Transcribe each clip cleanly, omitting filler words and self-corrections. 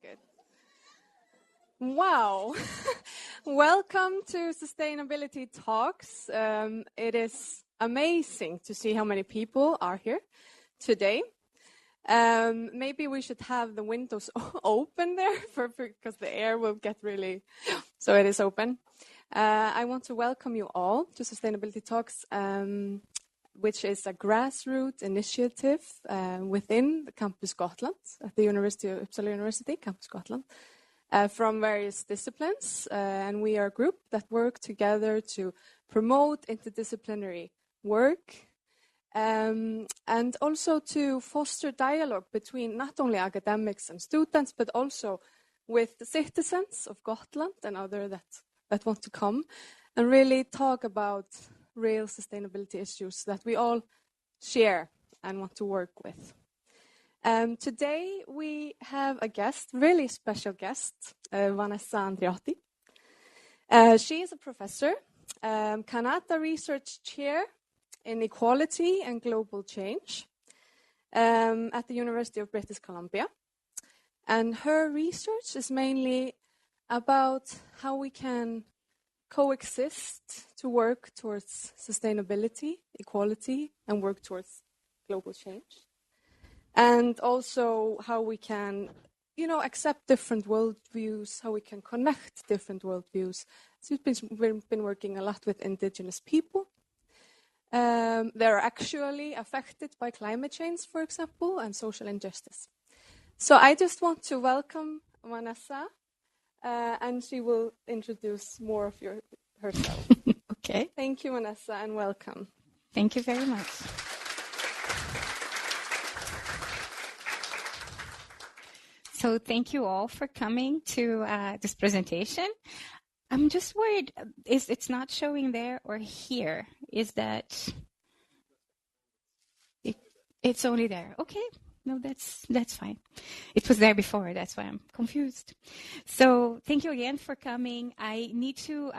Good. Wow. Welcome to Sustainability Talks. It is amazing to see how many people are here today. Maybe we should have the windows open there because the air will get really... So it is open. I want to welcome you all to Sustainability Talks, which is a grassroots initiative within the Campus Gotland at the University of Uppsala University, Campus Gotland, from various disciplines. And we are a group that work together to promote interdisciplinary work and also to foster dialogue between not only academics and students, but also with the citizens of Gotland and others that want to come and really talk about real sustainability issues that we all share and want to work with. Today we have a guest, really special guest, Vanessa Andreotti. She is a professor, Canada Research Chair in Equality and Global Change at the University of British Columbia. And her research is mainly about how we can coexist to work towards sustainability, equality, and work towards global change. And also how we can, accept different worldviews, how we can connect different worldviews. So we've been working a lot with indigenous people. They're actually affected by climate change, for example, and social injustice. So I just want to welcome Vanessa. And she will introduce more of herself. Okay. Thank you, Vanessa, and welcome. Thank you very much. So thank you all for coming to this presentation. I'm just worried, it's not showing there or here. Is that... It's only there. Okay. No, that's fine. It was there before. That's why I'm confused. So thank you again for coming. I need to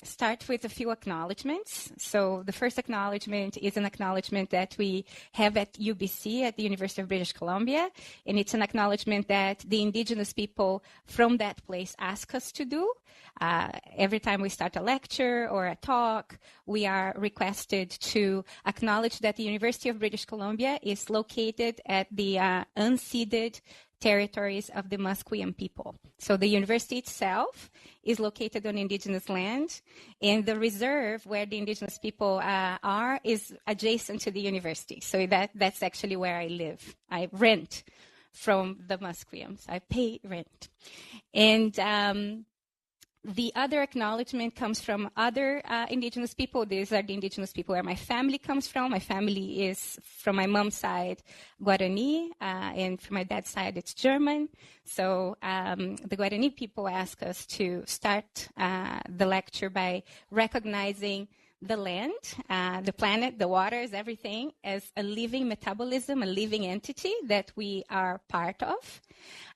start with a few acknowledgments. So the first acknowledgement is an acknowledgement that we have at UBC, at the University of British Columbia. And it's an acknowledgement that the indigenous people from that place ask us to do. Every time we start a lecture or a talk, we are requested to acknowledge that the University of British Columbia is located at the unceded territories of the Musqueam people. So the university itself is located on indigenous land, and the reserve where the indigenous people are is adjacent to the university. So that's actually where I live. I rent from the Musqueams. I pay rent. And the other acknowledgement comes from other indigenous people. These are the indigenous people where my family comes from. My family is, from my mom's side, Guarani, and from my dad's side, it's German. So the Guarani people ask us to start the lecture by recognizing the land, the planet, the waters, everything as a living metabolism, a living entity that we are part of.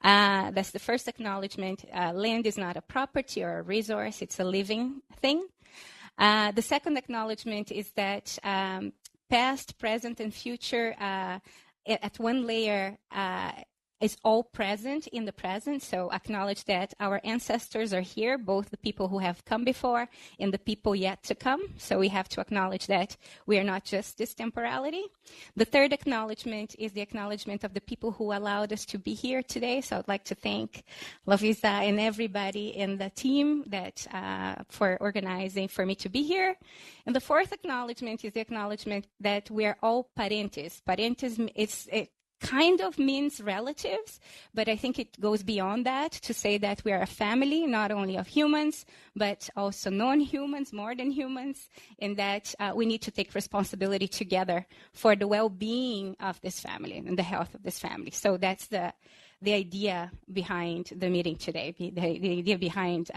That's the first acknowledgement. Land is not a property or a resource, it's a living thing. The second acknowledgement is that past, present, and future at one layer is all present in the present. So acknowledge that our ancestors are here, both the people who have come before and the people yet to come. So we have to acknowledge that we are not just this temporality. The third acknowledgement is the acknowledgement of the people who allowed us to be here today. So I'd like to thank Lovisa and everybody in the team that for organizing for me to be here. And the fourth acknowledgement is the acknowledgement that we are all parentes. Parentes is kind of means relatives, but I think it goes beyond that to say that we are a family, not only of humans, but also non-humans, more than humans, and that we need to take responsibility together for the well-being of this family and the health of this family. So that's the idea behind the meeting today. The idea behind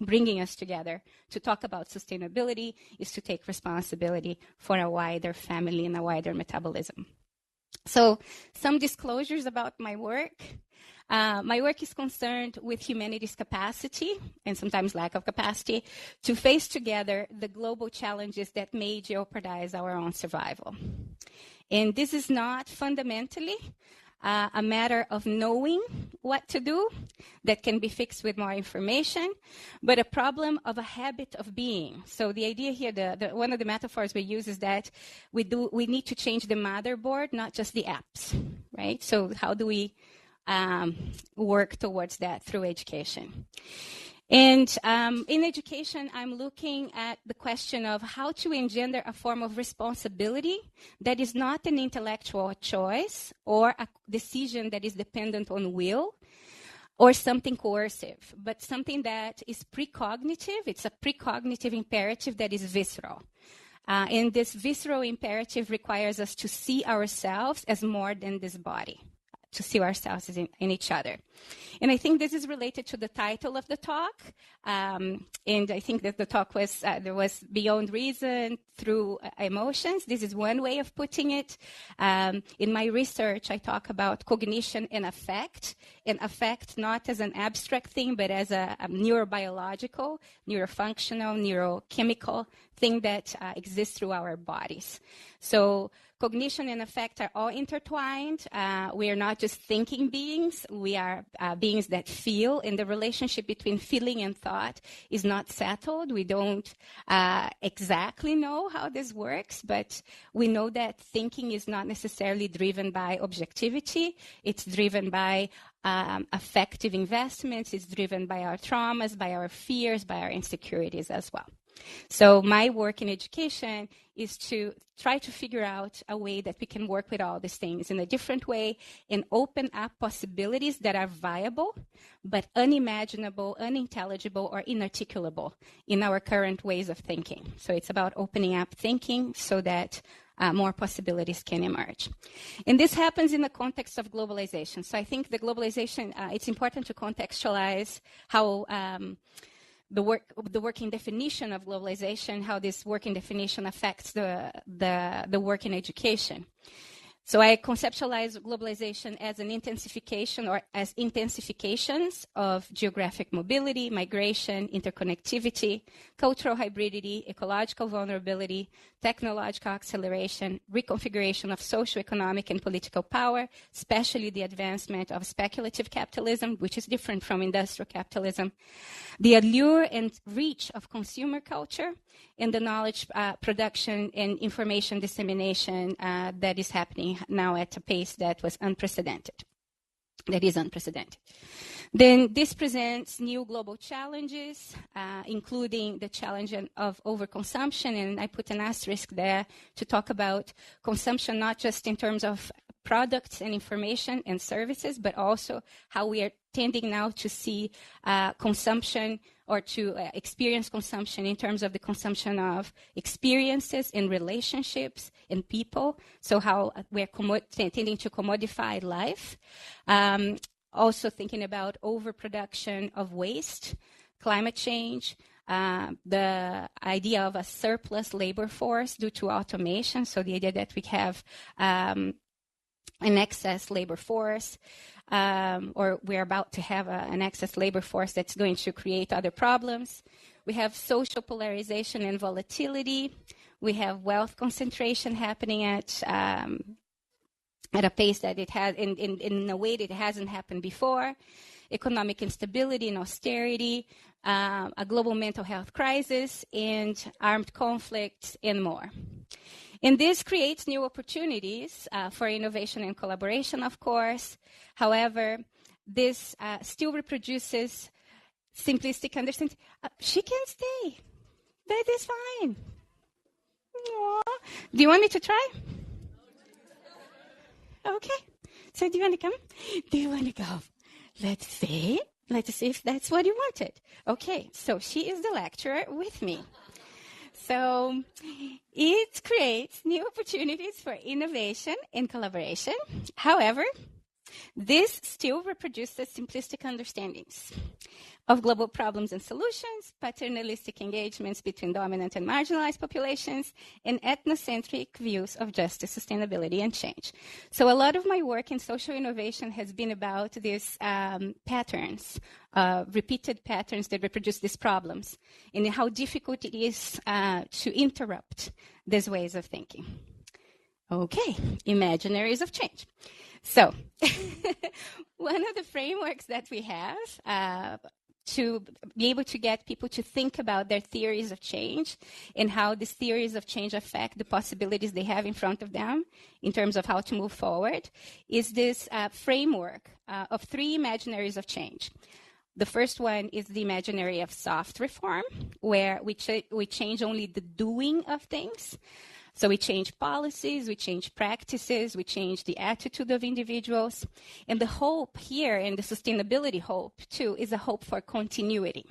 bringing us together to talk about sustainability is to take responsibility for a wider family and a wider metabolism. So some disclosures about my work. My work is concerned with humanity's capacity, and sometimes lack of capacity, to face together the global challenges that may jeopardize our own survival. And this is not fundamentally a matter of knowing what to do that can be fixed with more information, but a problem of a habit of being. So the idea here, one of the metaphors we use is that we need to change the motherboard, not just the apps, right? So how do we work towards that through education? And in education, I'm looking at the question of how to engender a form of responsibility that is not an intellectual choice or a decision that is dependent on will or something coercive, but something that is precognitive. It's a precognitive imperative that is visceral. And this visceral imperative requires us to see ourselves as more than this body, to see ourselves in each other. And I think this is related to the title of the talk. And I think that the talk was, there was beyond reason through emotions. This is one way of putting it. In my research, I talk about cognition and affect not as an abstract thing, but as a neurobiological, neurofunctional, neurochemical thing that exists through our bodies. So cognition and affect are all intertwined. We are not just thinking beings. We are beings that feel, and the relationship between feeling and thought is not settled. We don't exactly know how this works, but we know that thinking is not necessarily driven by objectivity. It's driven by affective investments. It's driven by our traumas, by our fears, by our insecurities as well. So my work in education is to try to figure out a way that we can work with all these things in a different way and open up possibilities that are viable, but unimaginable, unintelligible, or inarticulable in our current ways of thinking. So it's about opening up thinking so that more possibilities can emerge. And this happens in the context of globalization. So I think the globalization, it's important to contextualize how the working definition of globalization, how this working definition affects the work in education. So I conceptualize globalization as an intensification or as intensifications of geographic mobility, migration, interconnectivity, cultural hybridity, ecological vulnerability, technological acceleration, reconfiguration of socioeconomic and political power, especially the advancement of speculative capitalism, which is different from industrial capitalism, the allure and reach of consumer culture, and the knowledge production and information dissemination that is happening now at a pace that was unprecedented. That is unprecedented. Then this presents new global challenges, including the challenge of overconsumption, and I put an asterisk there to talk about consumption not just in terms of products and information and services, but also how we are tending now to see consumption or to experience consumption in terms of the consumption of experiences and relationships and people. So how we're tending to commodify life. Also thinking about overproduction of waste, climate change, the idea of a surplus labor force due to automation. So the idea that we have an excess labor force, or we're about to have an excess labor force that's going to create other problems. We have social polarization and volatility. We have wealth concentration happening at a pace that it has, in a way that it hasn't happened before. Economic instability and austerity, a global mental health crisis, and armed conflicts, and more. And this creates new opportunities for innovation and collaboration, of course. However, this still reproduces simplistic understanding. She can stay. That is fine. Aww. Do you want me to try? Okay. So do you want to come? Do you want to go? Let's see. Let's see if that's what you wanted. Okay. So she is the lecturer with me. So it creates new opportunities for innovation and collaboration. However, this still reproduces simplistic understandings of global problems and solutions, paternalistic engagements between dominant and marginalized populations, and ethnocentric views of justice, sustainability, and change. So a lot of my work in social innovation has been about these patterns, repeated patterns that reproduce these problems, and how difficult it is to interrupt these ways of thinking. Okay, Imaginaries of Change. So, one of the frameworks that we have to be able to get people to think about their theories of change and how these theories of change affect the possibilities they have in front of them in terms of how to move forward is this framework of 3 imaginaries of change. The first one is the imaginary of soft reform, where we change only the doing of things. So we change policies, we change practices, we change the attitude of individuals. And the hope here, and the sustainability hope too, is a hope for continuity.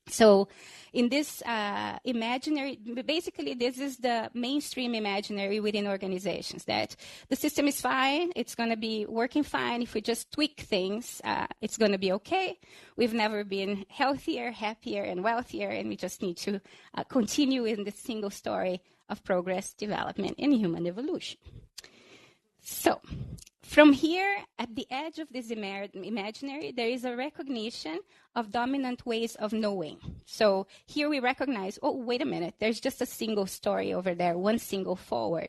So in this imaginary, basically this is the mainstream imaginary within organizations, that the system is fine, it's going to be working fine. If we just tweak things, it's going to be okay. We've never been healthier, happier, and wealthier, and we just need to continue in this single story of progress, development, and human evolution. So from here, at the edge of this imaginary, there is a recognition of dominant ways of knowing. So here we recognize, oh, wait a minute, there's just a single story over there, one single forward.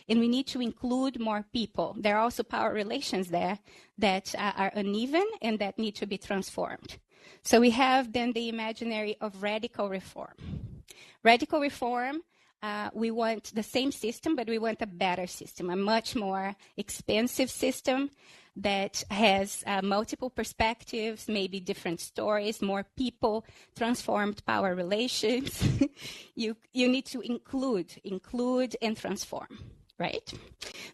And we need to include more people. There are also power relations there that are uneven and that need to be transformed. So we have then the imaginary of radical reform. Radical reform, we want the same system, but we want a better system, a much more expansive system that has multiple perspectives, maybe different stories, more people, transformed power relations. You need to include and transform, right?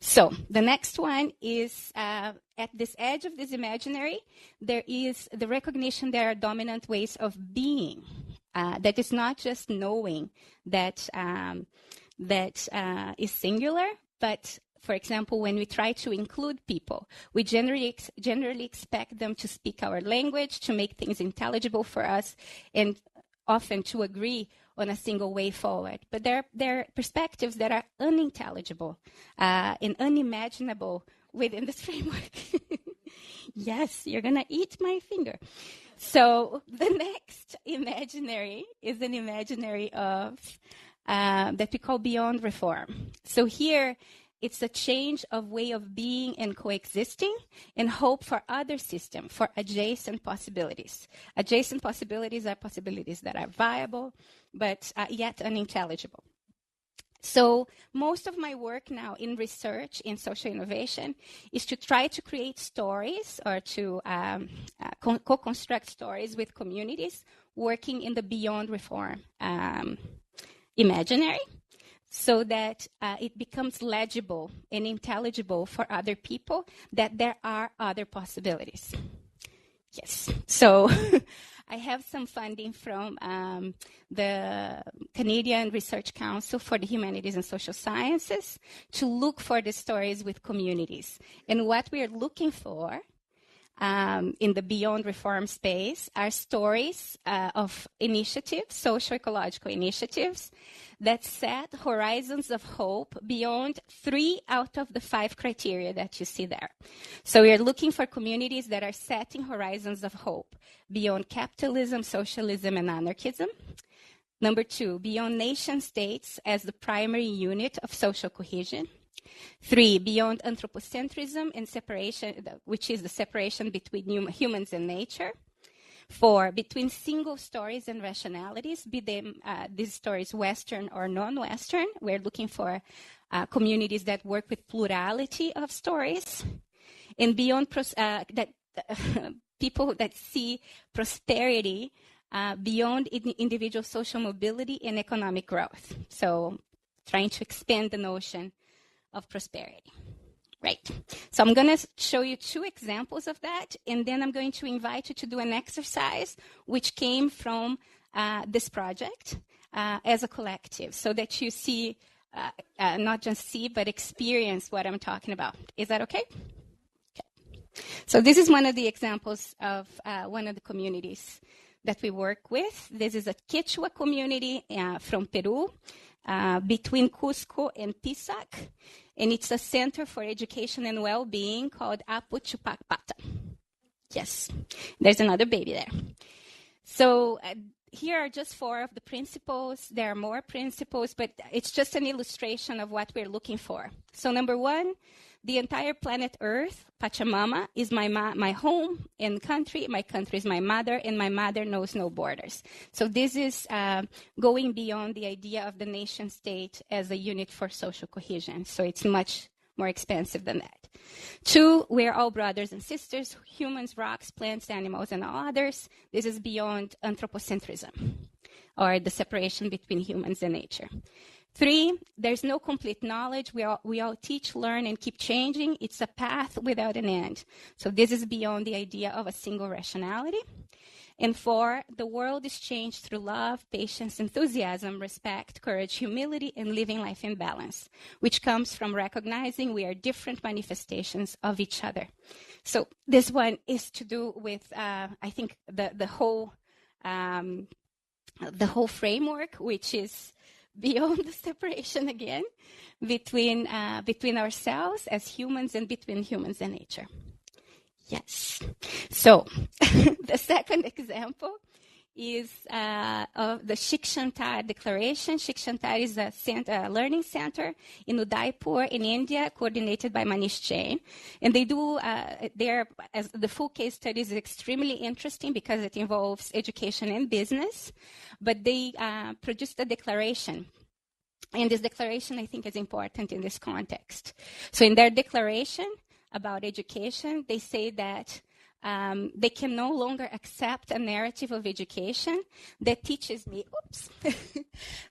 So the next one is at this edge of this imaginary, there is the recognition there are dominant ways of being. That is not just knowing that is singular, but for example, when we try to include people, we generally expect them to speak our language, to make things intelligible for us, and often to agree on a single way forward. But there are perspectives that are unintelligible and unimaginable within this framework. Yes, you're going to eat my finger. So the next imaginary is an imaginary of that we call beyond reform. So here, it's a change of way of being and coexisting and hope for other systems, for adjacent possibilities. Adjacent possibilities are possibilities that are viable, but yet unintelligible. So most of my work now in research in social innovation is to try to create stories or to co-construct stories with communities working in the beyond reform imaginary, so that it becomes legible and intelligible for other people that there are other possibilities. Yes, so I have some funding from the Canadian Research Council for the Humanities and Social Sciences to look for the stories with communities. And what we are looking for in the beyond reform space are stories of initiatives, socio-ecological initiatives, that set horizons of hope beyond 3 out of the 5 criteria that you see there. So we are looking for communities that are setting horizons of hope beyond capitalism, socialism, and anarchism. Number 2, beyond nation states as the primary unit of social cohesion. 3, beyond anthropocentrism and separation, which is the separation between humans and nature. 4, between single stories and rationalities, be them these stories Western or non-Western. We're looking for communities that work with plurality of stories. And beyond people that see prosperity beyond individual social mobility and economic growth. So trying to expand the notion of prosperity. Right. So I'm going to show you 2 examples of that, and then I'm going to invite you to do an exercise which came from this project as a collective, so that you see, not just see, but experience what I'm talking about. Is that okay? Okay. So this is one of the examples of one of the communities that we work with. This is a Kichwa community from Peru, between Cusco and Pisac. And it's a center for education and well-being called Apu Chupacpata. Yes, there's another baby there. So here are just 4 of the principles. There are more principles, but it's just an illustration of what we're looking for. So number 1, the entire planet Earth, Pachamama, is my home and country. My country is my mother, and my mother knows no borders. So this is going beyond the idea of the nation state as a unit for social cohesion. So it's much more expansive than that. 2, we're all brothers and sisters, humans, rocks, plants, animals, and all others. This is beyond anthropocentrism, or the separation between humans and nature. 3, there's no complete knowledge. We all teach, learn, and keep changing. It's a path without an end. So this is beyond the idea of a single rationality. And 4, the world is changed through love, patience, enthusiasm, respect, courage, humility, and living life in balance, which comes from recognizing we are different manifestations of each other. So this one is to do with, I think, the whole framework, which is beyond the separation again between ourselves as humans and between humans and nature. Yes. So the second example is of the Shikshantar Declaration. Shikshantar is a learning center in Udaipur in India, coordinated by Manish Jain. And they do, as the full case study is extremely interesting because it involves education and business. But they produced a declaration. And this declaration, I think, is important in this context. So in their declaration about education, they say that they can no longer accept a narrative of education that teaches me,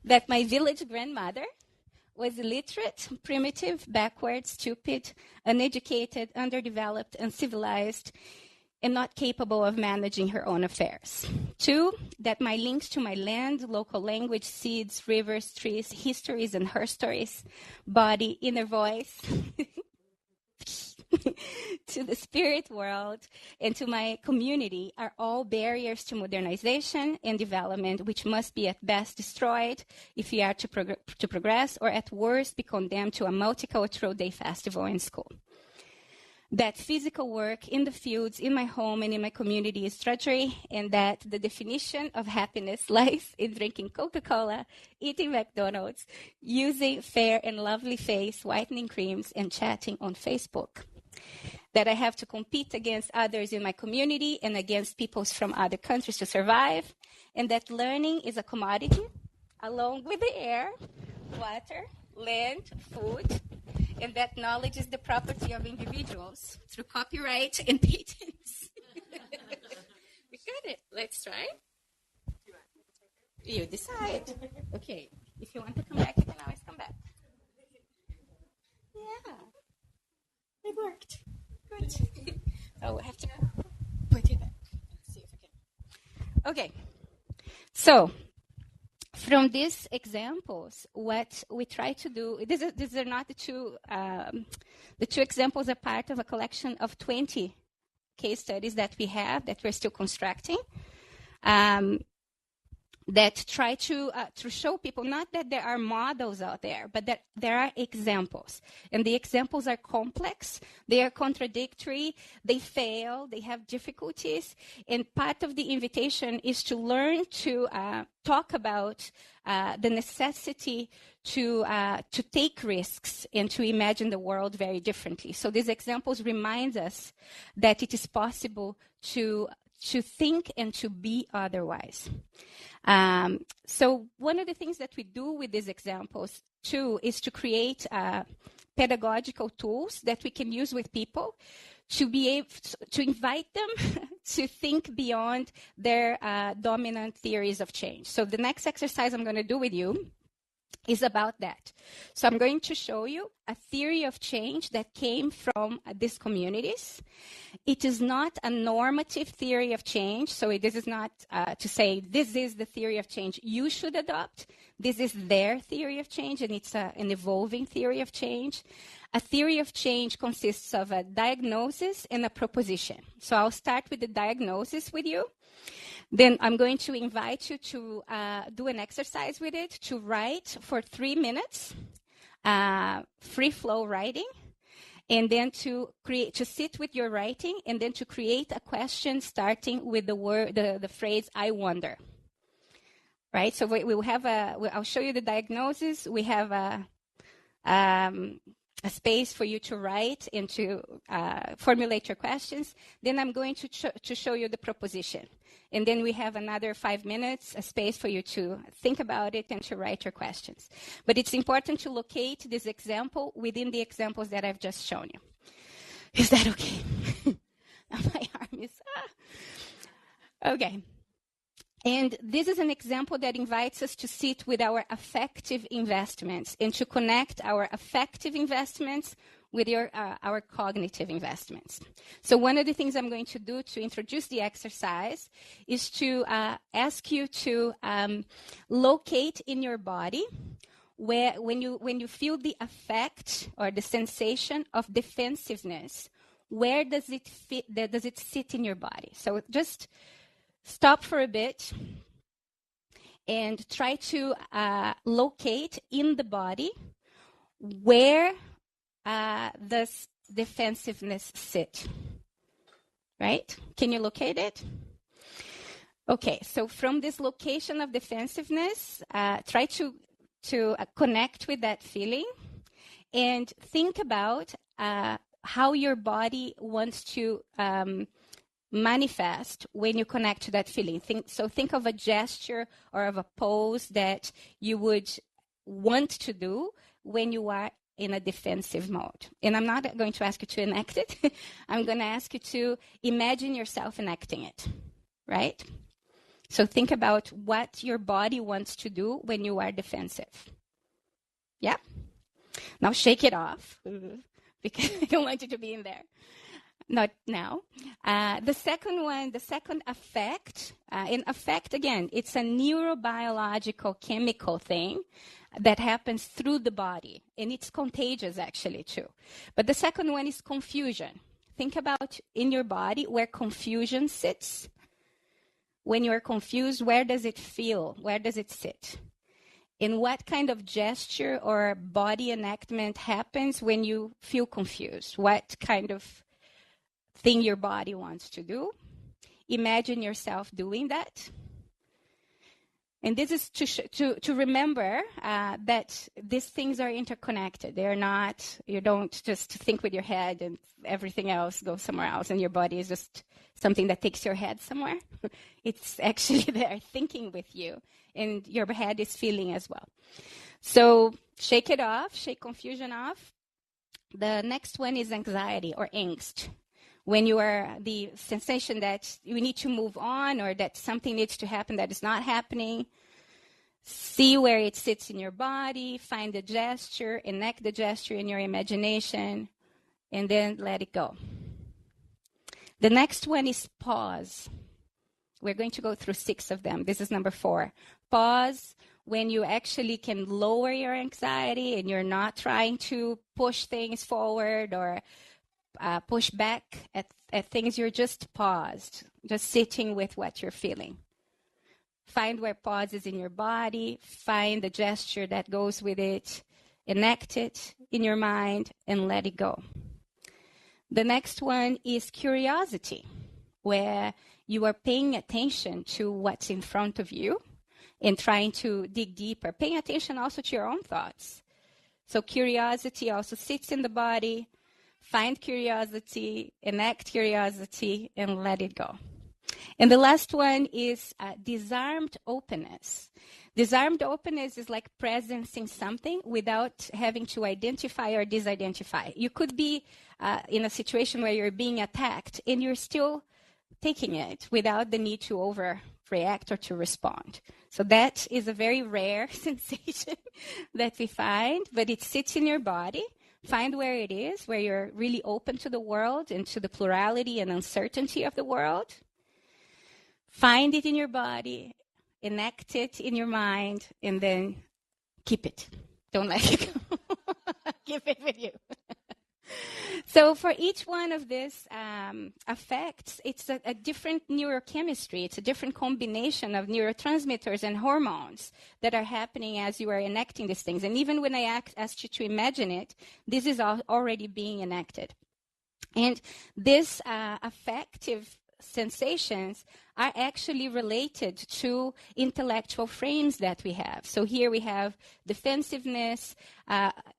that my village grandmother was illiterate, primitive, backward, stupid, uneducated, underdeveloped, uncivilized, and not capable of managing her own affairs. 2, that my links to my land, local language, seeds, rivers, trees, histories, and her stories, body, inner voice, to the spirit world and to my community are all barriers to modernization and development, which must be at best destroyed if we are to progress, or at worst be condemned to a multicultural day festival in school. That physical work in the fields, in my home, and in my community is drudgery, and that the definition of happiness lies in drinking Coca-Cola, eating McDonald's, using fair and lovely face whitening creams, and chatting on Facebook. That I have to compete against others in my community and against peoples from other countries to survive, and that learning is a commodity, along with the air, water, land, food, and that knowledge is the property of individuals through copyright and patents. We got it. Let's try. You decide. Okay. If you want to come back, you can always come back. Yeah. It worked. Good. Oh, I have to put it back. Let's see if I can. Okay. So, from these examples, what we try to do, these are not the two examples are part of a collection of 20 case studies that we have that we're still constructing, that try to show people not that there are models out there, but that there are examples. And the examples are complex, they are contradictory, they fail, they have difficulties. And part of the invitation is to learn to talk about the necessity to take risks and to imagine the world very differently. So these examples remind us that it is possible to think and to be otherwise. So one of the things that we do with these examples, too, is to create pedagogical tools that we can use with people to be able to invite them to think beyond their dominant theories of change. So the next exercise I'm going to do with you is about that. So I'm going to show you a theory of change that came from these communities. It is not a normative theory of change. So this is not to say this is the theory of change you should adopt. This is their theory of change, and it's an evolving theory of change. A theory of change consists of a diagnosis and a proposition. So I'll start with the diagnosis with you. Then I'm going to invite you to do an exercise with it, to write for 3 minutes, free flow writing, and then to sit with your writing, and then to create a question starting with the phrase, I wonder. right? So we will have I'll show you the diagnosis. We have a space for you to write and to formulate your questions. Then I'm going to show you the proposition. And then we have another 5 minutes, a space for you to think about it and to write your questions. But it's important to locate this example within the examples that I've just shown you. Is that okay? My arm is... Okay. And this is an example that invites us to sit with our affective investments and to connect our affective investments with our cognitive investments. So one of the things I'm going to do to introduce the exercise is to ask you to locate in your body where when you feel the effect or the sensation of defensiveness, where does it sit in your body? So just stop for a bit and try to locate in the body where does defensiveness sit, right? Can you locate it? Okay, so from this location of defensiveness, try to connect with that feeling and think about how your body wants to manifest when you connect to that feeling. Think of a gesture or of a pose that you would want to do when you are in a defensive mode. And I'm not going to ask you to enact it. I'm going to ask you to imagine yourself enacting it, right? So think about what your body wants to do when you are defensive. Yeah? Now shake it off because I don't want you to be in there. Not now. The second affect, in affect, again, it's a neurobiological chemical thing that happens through the body, and it's contagious actually too. But the second one is confusion. Think about in your body where confusion sits. When you're confused, where does it feel? Where does it sit? And what kind of gesture or body enactment happens when you feel confused? What kind of thing your body wants to do? Imagine yourself doing that. And this is to remember that these things are interconnected. They're not, you don't just think with your head and everything else goes somewhere else and your body is just something that takes your head somewhere. It's actually there thinking with you and your head is feeling as well. So shake it off, shake confusion off. The next one is anxiety or angst. When you are the sensation that you need to move on or that something needs to happen that is not happening, see where it sits in your body, find the gesture, enact the gesture in your imagination, and then let it go. The next one is pause. We're going to go through 6 of them. This is number 4. Pause when you actually can lower your anxiety and you're not trying to push things forward or push back at things. You're just paused, just sitting with what you're feeling. Find where pause is in your body. Find the gesture that goes with it. Enact it in your mind and let it go. The next one is curiosity, where you are paying attention to what's in front of you and trying to dig deeper. Paying attention also to your own thoughts. So curiosity also sits in the body. Find curiosity, enact curiosity, and let it go. And the last one is disarmed openness. Disarmed openness is like presencing something without having to identify or disidentify. You could be in a situation where you're being attacked and you're still taking it without the need to overreact or to respond. So that is a very rare sensation that we find, but it sits in your body. Find where it is, where you're really open to the world and to the plurality and uncertainty of the world. Find it in your body, enact it in your mind, and then keep it. Don't let it go. Keep it with you. So for each one of these effects, it's a different neurochemistry. It's a different combination of neurotransmitters and hormones that are happening as you are enacting these things. And even when I asked you to imagine it, this is already being enacted. And these affective sensations are actually related to intellectual frames that we have. So here we have defensiveness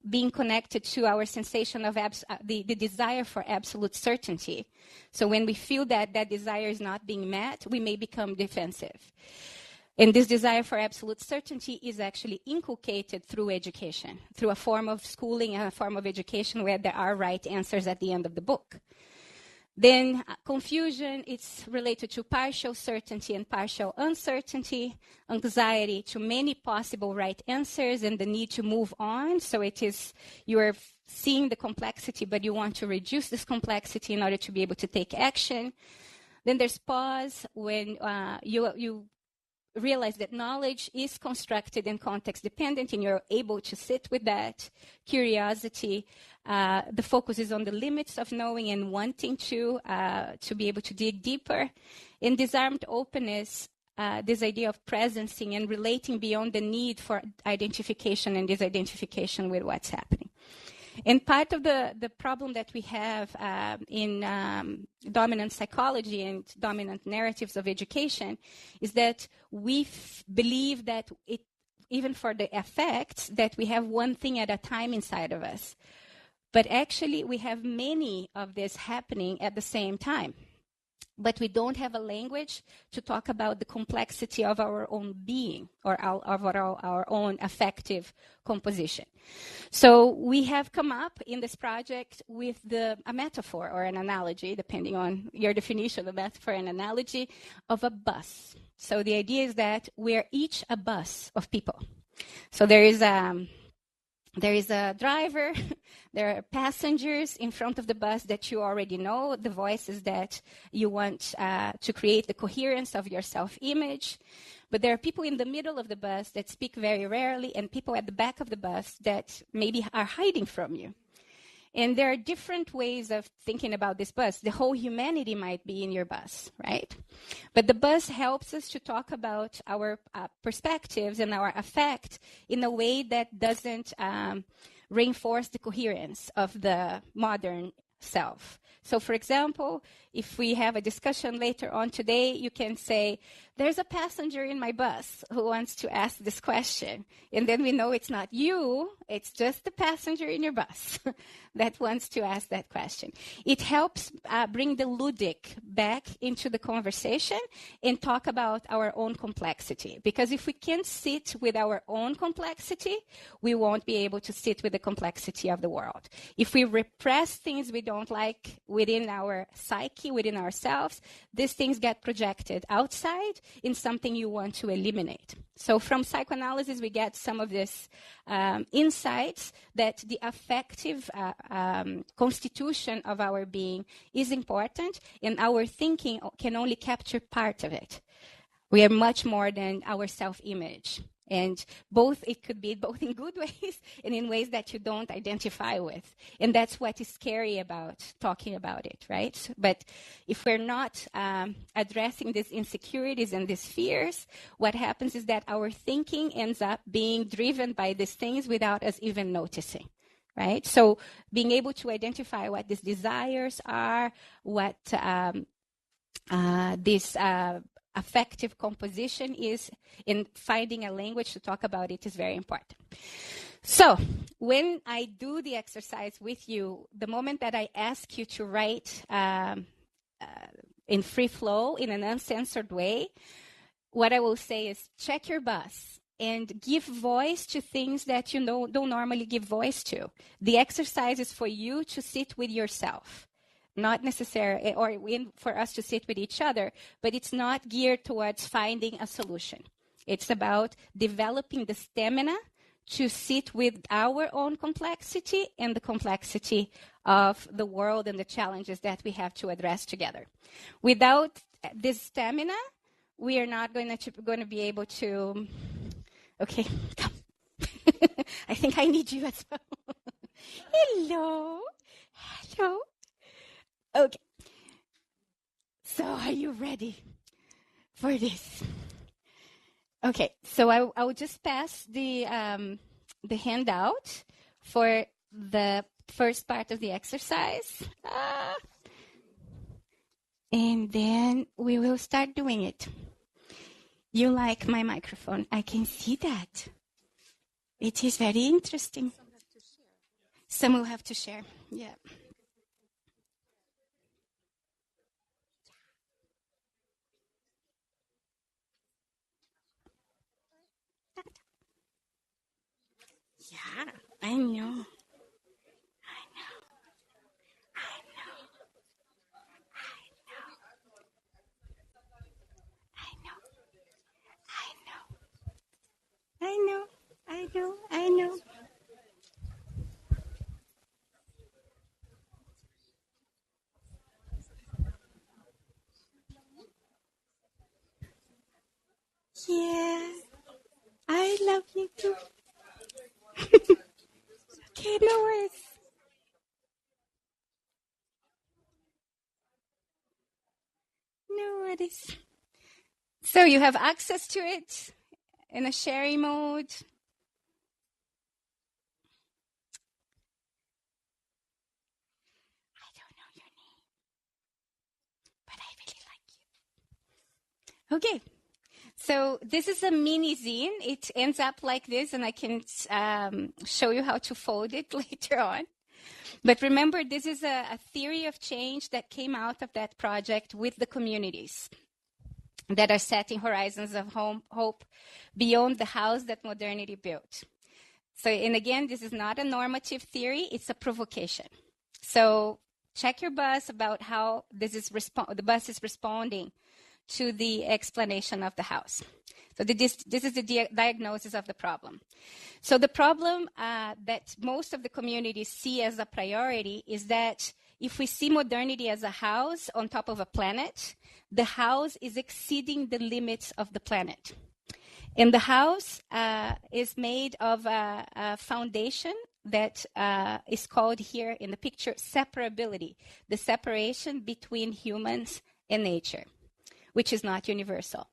being connected to our sensation of the desire for absolute certainty. So when we feel that that desire is not being met, we may become defensive. And this desire for absolute certainty is actually inculcated through education, through a form of schooling and a form of education where there are right answers at the end of the book. Then confusion, it's related to partial certainty and partial uncertainty, anxiety to many possible right answers and the need to move on. So it is, you're seeing the complexity, but you want to reduce this complexity in order to be able to take action. Then there's pause when you realize that knowledge is constructed and context dependent and you're able to sit with that. Curiosity, the focus is on the limits of knowing and wanting to be able to dig deeper. In disarmed openness, this idea of presencing and relating beyond the need for identification and disidentification with what's happening. And part of the problem that we have in dominant psychology and dominant narratives of education is that we believe that even for the effects, that we have one thing at a time inside of us. But actually, we have many of this happening at the same time. But we don't have a language to talk about the complexity of our own being or our own affective composition. So we have come up in this project with a metaphor or an analogy, depending on your definition of metaphor and analogy, of a bus. So the idea is that we're each a bus of people. So there is a driver, there are passengers in front of the bus that you already know, the voices that you want to create the coherence of your self-image. But there are people in the middle of the bus that speak very rarely and people at the back of the bus that maybe are hiding from you. And there are different ways of thinking about this bus. The whole humanity might be in your bus, right? But the bus helps us to talk about our perspectives and our affect in a way that doesn't reinforce the coherence of the modern self. So, for example, if we have a discussion later on today, you can say, there's a passenger in my bus who wants to ask this question. And then we know it's not you, it's just the passenger in your bus that wants to ask that question. It helps bring the ludic back into the conversation and talk about our own complexity. Because if we can't sit with our own complexity, we won't be able to sit with the complexity of the world. If we repress things we don't like within our psyche, within ourselves, these things get projected outside in something you want to eliminate. So from psychoanalysis, we get some of these insights that the affective constitution of our being is important, and our thinking can only capture part of it. We are much more than our self-image. And it could be both in good ways and in ways that you don't identify with. And that's what is scary about talking about it, right? But if we're not addressing these insecurities and these fears, what happens is that our thinking ends up being driven by these things without us even noticing. Right? So being able to identify what these desires are, what this affective composition is, in finding a language to talk about it is very important. So when I do the exercise with you, the moment that I ask you to write in free flow, in an uncensored way, what I will say is check your bus and give voice to things that you don't normally give voice to. The exercise is for you to sit with yourself. Not necessarily, or for us to sit with each other, but it's not geared towards finding a solution. It's about developing the stamina to sit with our own complexity and the complexity of the world and the challenges that we have to address together. Without this stamina, we are not going to be able to... Okay, come. I think I need you as well. Hello. Hello. Okay, so are you ready for this? Okay, so I will just pass the handout for the first part of the exercise. and then we will start doing it. You like my microphone. I can see that. It is very interesting. Some will have to share. Yeah. Yeah, I know. I know. Yeah, I love you too. Okay, no worries. No worries. So you have access to it in a sharing mode. I don't know your name, but I really like you. Okay. So this is a mini zine. It ends up like this, and I can show you how to fold it later on. But remember, this is a theory of change that came out of that project with the communities that are setting horizons of hope beyond the house that modernity built. So, and again, this is not a normative theory, it's a provocation. So check your bus about how this is the bus is responding to the explanation of the house. So this is the diagnosis of the problem. So the problem that most of the communities see as a priority is that if we see modernity as a house on top of a planet, the house is exceeding the limits of the planet. And the house is made of a foundation that is called here in the picture separability, the separation between humans and nature, which is not universal.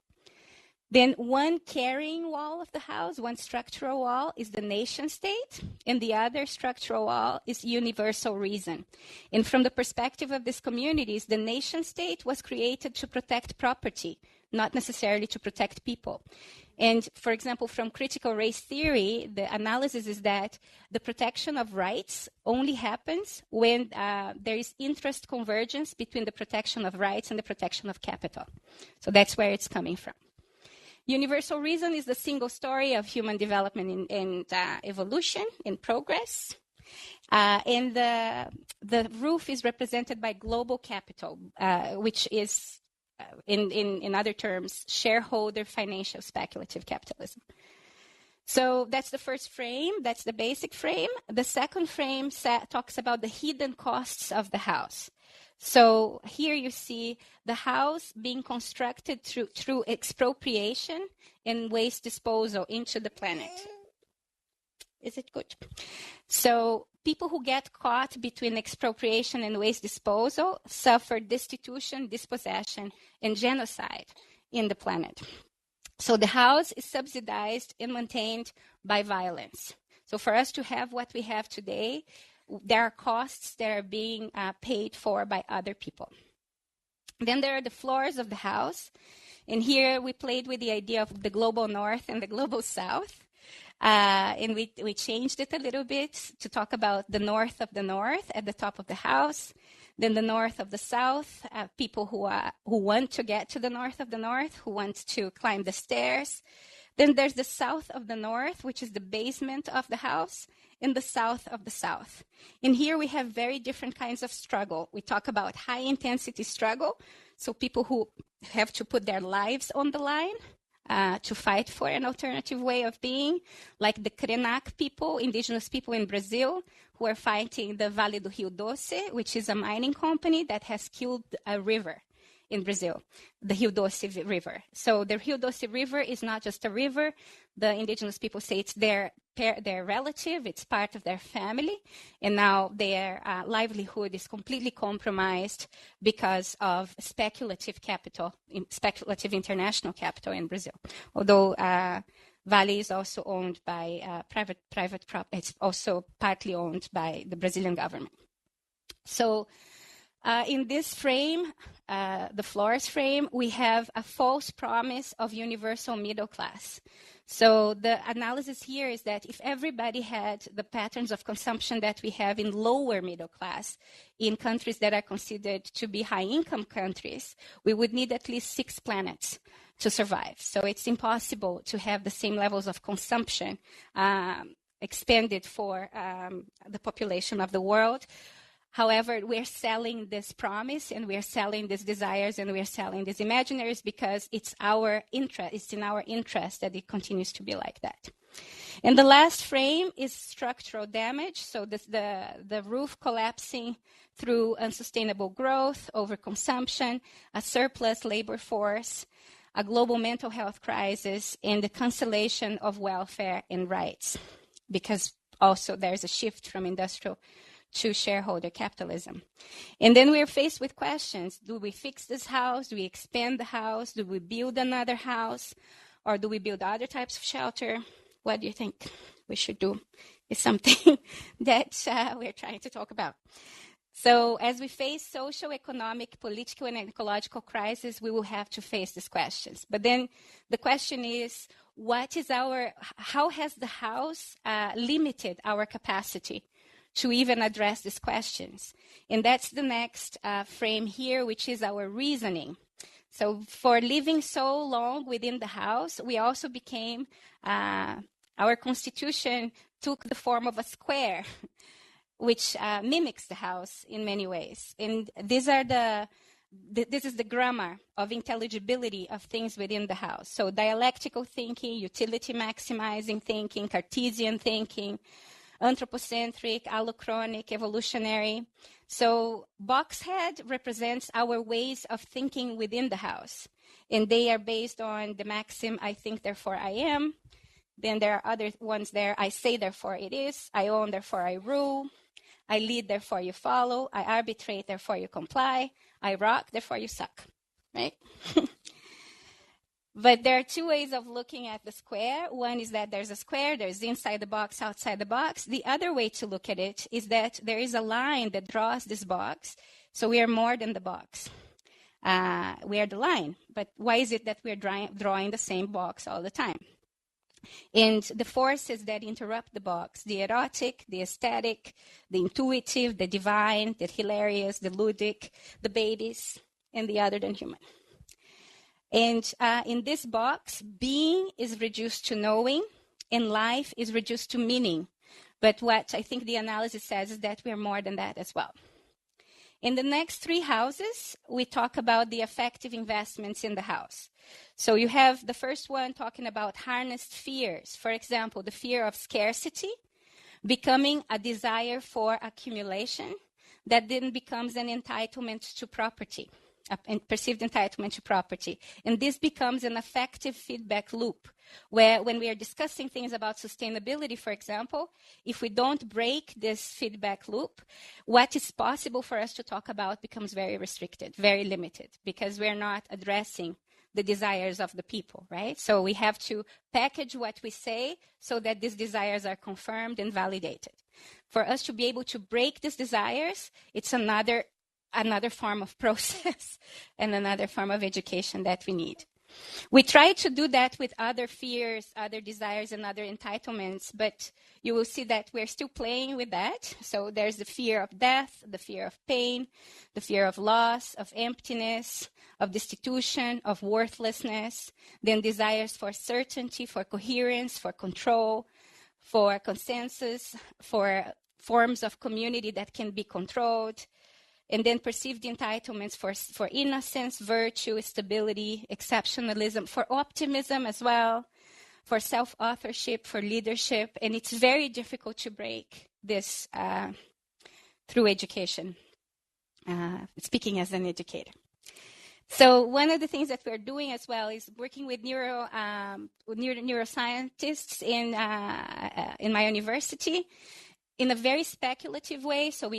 Then one carrying wall of the house, one structural wall, is the nation state, and the other structural wall is universal reason. And from the perspective of these communities, the nation state was created to protect property, not necessarily to protect people. And for example, from critical race theory, the analysis is that the protection of rights only happens when there is interest convergence between the protection of rights and the protection of capital. So that's where it's coming from. Universal reason is the single story of human development and evolution and progress. And the roof is represented by global capital, which is, in other terms, shareholder financial speculative capitalism. So that's the first frame. That's the basic frame. The second frame talks about the hidden costs of the house. So here you see the house being constructed through expropriation and waste disposal into the planet. Is it good? So people who get caught between expropriation and waste disposal suffer destitution, dispossession, and genocide in the planet. So the house is subsidized and maintained by violence. So for us to have what we have today, there are costs that are being paid for by other people. Then there are the floors of the house. And here we played with the idea of the global north and the global south. And we changed it a little bit to talk about the north of the north at the top of the house. Then the north of the south, people who want to get to the north of the north, who want to climb the stairs. Then there's the south of the north, which is the basement of the house, and the south of the south. And here we have very different kinds of struggle. We talk about high-intensity struggle, so people who have to put their lives on the line to fight for an alternative way of being, like the Krenak people, indigenous people in Brazil, who are fighting the Vale do Rio Doce, which is a mining company that has killed a river in Brazil, the Rio Doce River. So the Rio Doce River is not just a river. The indigenous people say it's their relative, it's part of their family, and now their livelihood is completely compromised because of speculative capital, speculative international capital in Brazil. Although Vale is also owned by private property, it's also partly owned by the Brazilian government. So In this frame, the floors frame, we have a false promise of universal middle class. So the analysis here is that if everybody had the patterns of consumption that we have in lower middle class, in countries that are considered to be high-income countries, we would need at least 6 planets to survive. So it's impossible to have the same levels of consumption expended for the population of the world. However, we're selling this promise, and we're selling these desires, and we're selling these imaginaries because it's our interest. It's in our interest that it continues to be like that. And the last frame is structural damage. So the roof collapsing through unsustainable growth, overconsumption, a surplus labor force, a global mental health crisis, and the cancellation of welfare and rights. Because also there's a shift from industrial to shareholder capitalism. And then we're faced with questions. Do we fix this house? Do we expand the house? Do we build another house? Or do we build other types of shelter? What do you think we should do? It's something that we're trying to talk about. So as we face social, economic, political, and ecological crises, we will have to face these questions. But then the question is, how has the house limited our capacity to even address these questions? And that's the next frame here, which is our reasoning. So for living so long within the house, we also became, our constitution took the form of a square, which mimics the house in many ways. And these are this is the grammar of intelligibility of things within the house. So dialectical thinking, utility maximizing thinking, Cartesian thinking, anthropocentric, allochronic, evolutionary. So boxhead represents our ways of thinking within the house. And they are based on the maxim, I think, therefore I am. Then there are other ones there. I say, therefore it is. I own, therefore I rule. I lead, therefore you follow. I arbitrate, therefore you comply. I rock, therefore you suck, right? But there are 2 ways of looking at the square. One is that there's a square, there's inside the box, outside the box. The other way to look at it is that there is a line that draws this box. So we are more than the box. We are the line. But why is it that we're drawing the same box all the time? And the forces that interrupt the box, the erotic, the aesthetic, the intuitive, the divine, the hilarious, the ludic, the babies, and the other than human. And in this box, being is reduced to knowing, and life is reduced to meaning. But what I think the analysis says is that we're more than that as well. In the next 3 houses, we talk about the effective investments in the house. So you have the first one talking about harnessed fears. For example, the fear of scarcity becoming a desire for accumulation that then becomes an entitlement to property, a perceived entitlement to property. And this becomes an effective feedback loop, where when we are discussing things about sustainability, for example, if we don't break this feedback loop, what is possible for us to talk about becomes very restricted, very limited, because we're not addressing the desires of the people, right? So we have to package what we say so that these desires are confirmed and validated. For us to be able to break these desires, it's another form of process and another form of education that we need. We try to do that with other fears, other desires, and other entitlements, but you will see that we're still playing with that. So there's the fear of death, the fear of pain, the fear of loss, of emptiness, of destitution, of worthlessness, then desires for certainty, for coherence, for control, for consensus, for forms of community that can be controlled, and then perceived entitlements for innocence, virtue, stability, exceptionalism, for optimism as well, for self-authorship, for leadership. And it's very difficult to break this through education, speaking as an educator. So one of the things that we're doing as well is working with neuroscientists in my university, in a very speculative way. So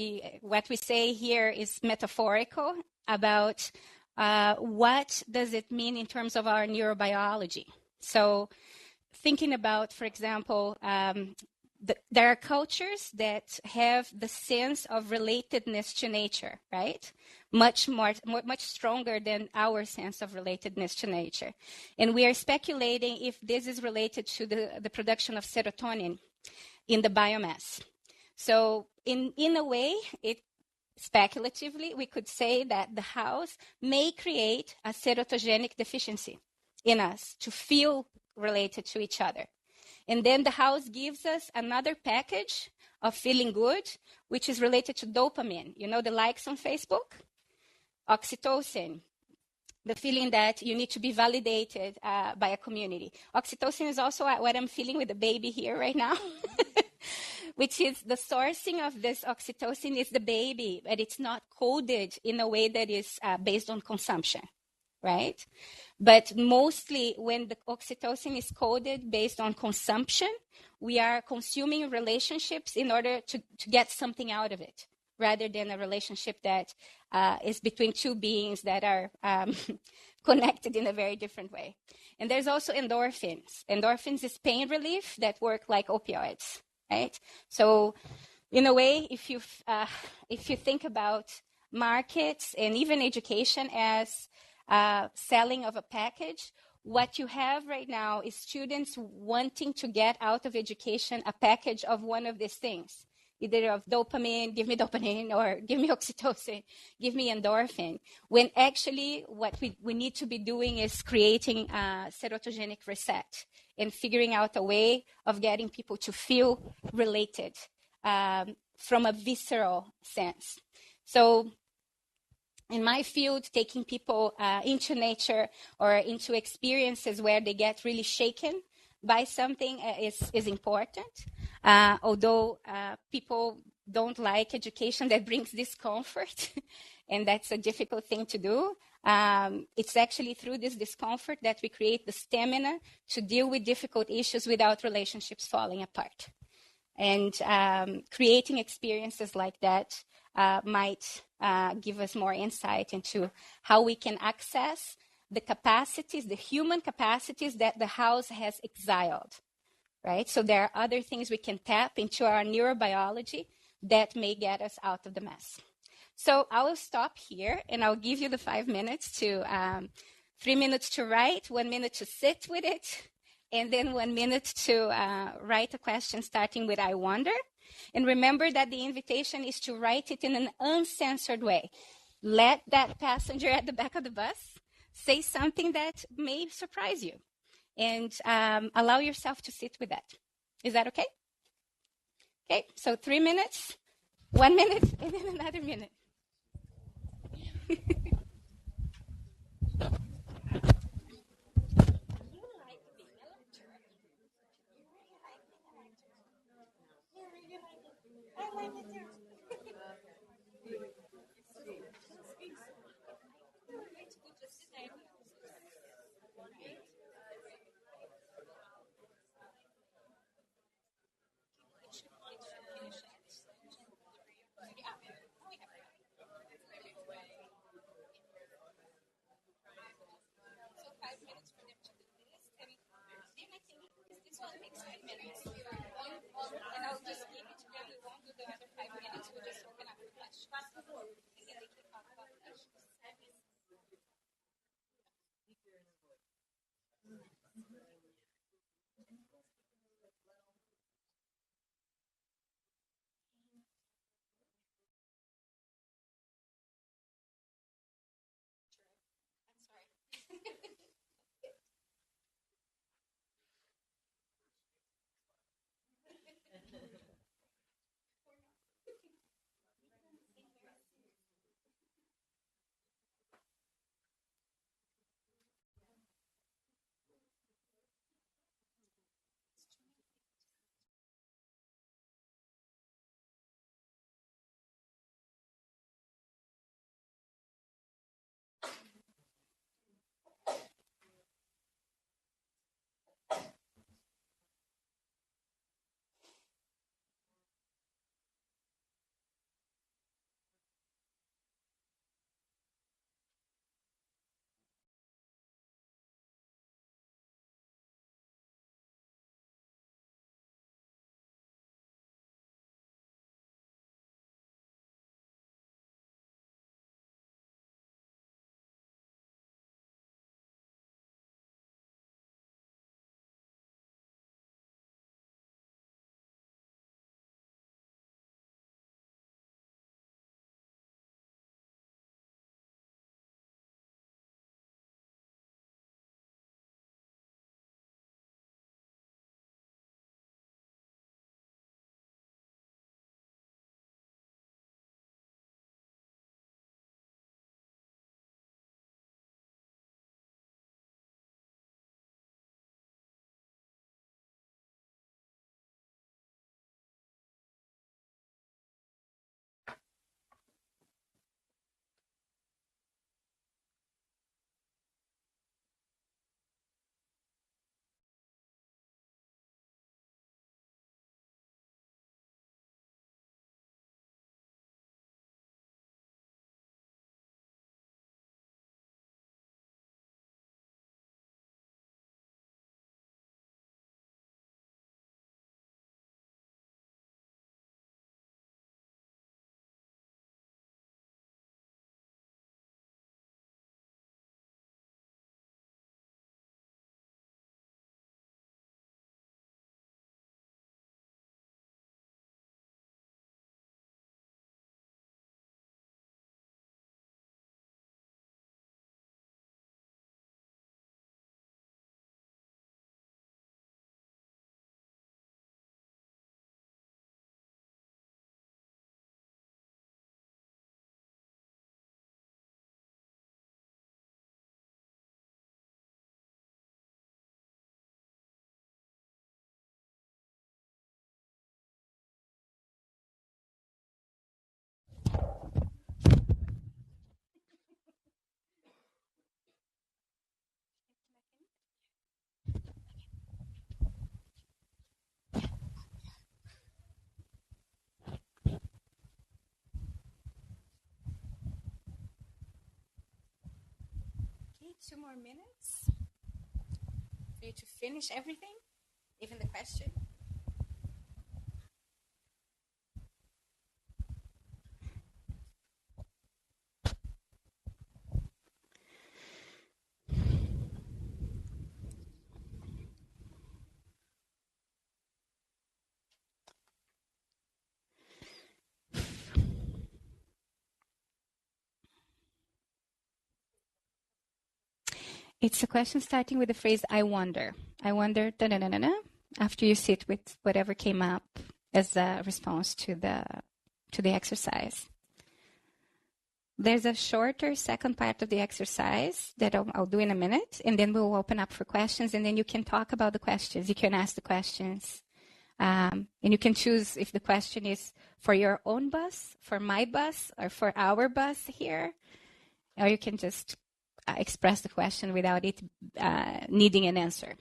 what we say here is metaphorical about what does it mean in terms of our neurobiology. So thinking about, for example, there are cultures that have the sense of relatedness to nature, right? Much stronger than our sense of relatedness to nature. And we are speculating if this is related to the production of serotonin in the biomass. So in a way, speculatively, we could say that the house may create a serotogenic deficiency in us to feel related to each other. And then the house gives us another package of feeling good, which is related to dopamine. You know, the likes on Facebook, oxytocin, the feeling that you need to be validated by a community. Oxytocin is also what I'm feeling with the baby here right now, which is the sourcing of this oxytocin is the baby, but it's not coded in a way that is based on consumption, right? But mostly when the oxytocin is coded based on consumption, we are consuming relationships in order to get something out of it, rather than a relationship that is between two beings that are connected in a very different way. And there's also endorphins. Endorphins is pain relief that work like opioids, right? So in a way, if you think about markets and even education as selling of a package, what you have right now is students wanting to get out of education a package of one of these things, either of dopamine, give me dopamine, or give me oxytocin, give me endorphin, when actually what we need to be doing is creating a serotogenic reset and figuring out a way of getting people to feel related from a visceral sense. So in my field, taking people into nature or into experiences where they get really shaken by something is important. Although people don't like education that brings discomfort, and that's a difficult thing to do. It's actually through this discomfort that we create the stamina to deal with difficult issues without relationships falling apart. And creating experiences like that might give us more insight into how we can access the capacities, the human capacities that the house has exiled, right? So there are other things we can tap into our neurobiology that may get us out of the mess. So I will stop here, and I'll give you the 5 minutes to 3 minutes to write, 1 minute to sit with it, and then 1 minute to write a question starting with I wonder. And remember that the invitation is to write it in an uncensored way. Let that passenger at the back of the bus say something that may surprise you, and allow yourself to sit with that. Is that okay? Okay, so 3 minutes, 1 minute, and then another minute. 2 more minutes for you to finish everything, even the question. It's a question starting with the phrase, I wonder. I wonder, da-da-da-da-da, after you sit with whatever came up as a response to the exercise. There's a shorter second part of the exercise that I'll do in a minute, and then we'll open up for questions, and then you can talk about the questions. You can ask the questions. And you can choose if the question is for your own bus, for my bus, or for our bus here. Or you can just express the question without it needing an answer.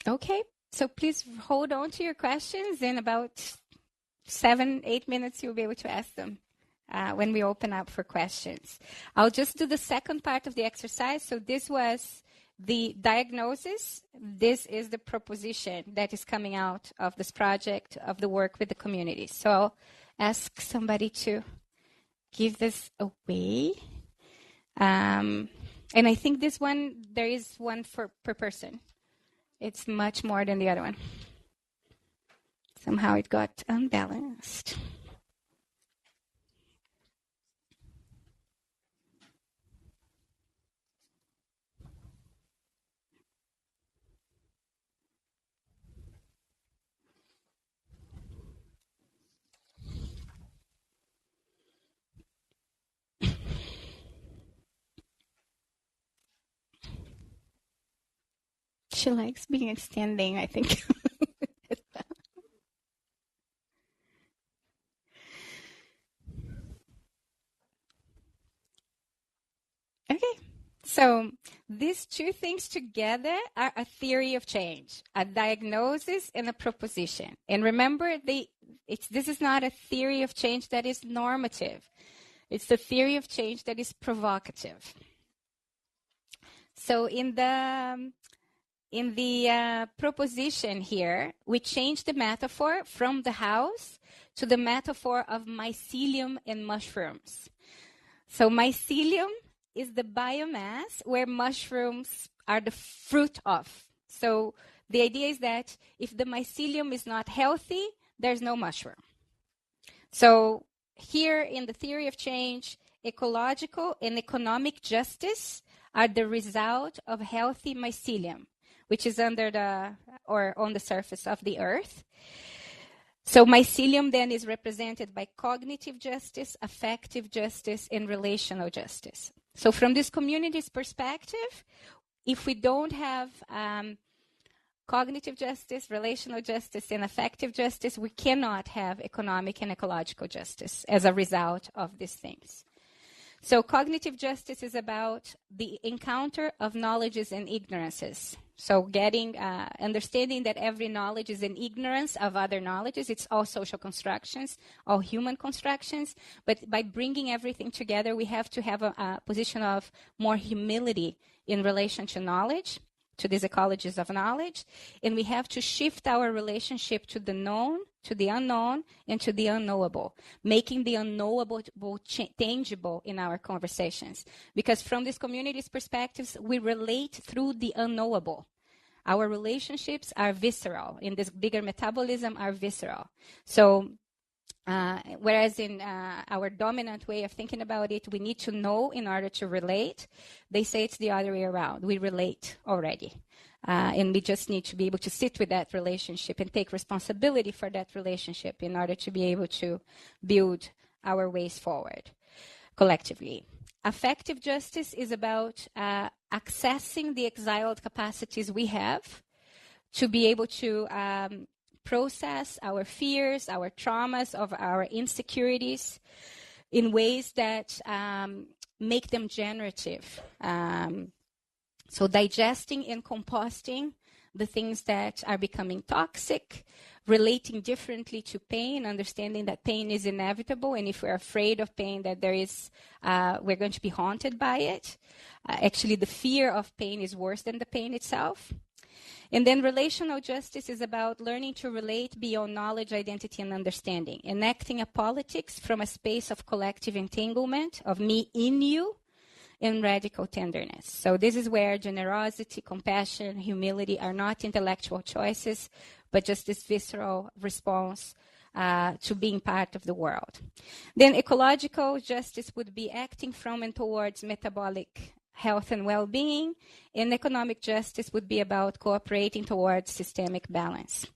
Okay, so please hold on to your questions. In about 7-8 minutes, you'll be able to ask them when we open up for questions. I'll just do the second part of the exercise. So this was the diagnosis. This is the proposition that is coming out of this project, of the work with the community. So I'll ask somebody to give this away. And I think this one, there is one per person. It's much more than the other one. Somehow it got unbalanced. She likes being standing, I think. Okay, so these two things together are a theory of change, a diagnosis and a proposition. And remember, this is not a theory of change that is normative. It's the theory of change that is provocative. So in the proposition here, we change the metaphor from the house to the metaphor of mycelium and mushrooms. So mycelium is the biomass where mushrooms are the fruit of. So the idea is that if the mycelium is not healthy, there's no mushroom. So here in the theory of change, ecological and economic justice are the result of healthy mycelium, which is under or on the surface of the earth. So mycelium then is represented by cognitive justice, affective justice, and relational justice. So from this community's perspective, if we don't have cognitive justice, relational justice, and affective justice, we cannot have economic and ecological justice as a result of these things. So cognitive justice is about the encounter of knowledges and ignorances. So understanding that every knowledge is an ignorance of other knowledges. It's all social constructions, all human constructions. But by bringing everything together, we have to have a position of more humility in relation to knowledge, to these ecologies of knowledge, and we have to shift our relationship to the known, to the unknown, and to the unknowable, making the unknowable tangible in our conversations. Because from this community's perspectives, we relate through the unknowable. Our relationships are visceral. In this bigger metabolism, are visceral. So whereas in our dominant way of thinking about it, we need to know in order to relate. They say it's the other way around. We relate already. And we just need to be able to sit with that relationship and take responsibility for that relationship in order to be able to build our ways forward collectively. Affective justice is about accessing the exiled capacities we have to be able to process our fears, our traumas, of our insecurities in ways that make them generative. So digesting and composting the things that are becoming toxic, relating differently to pain, understanding that pain is inevitable, and if we're afraid of pain, that there is, we're going to be haunted by it. Actually, the fear of pain is worse than the pain itself. And then relational justice is about learning to relate beyond knowledge, identity, and understanding, enacting a politics from a space of collective entanglement, of me in you, and radical tenderness. So this is where generosity, compassion, humility are not intellectual choices, but just this visceral response to being part of the world. Then ecological justice would be acting from and towards metabolic health and well-being, and economic justice would be about cooperating towards systemic balance.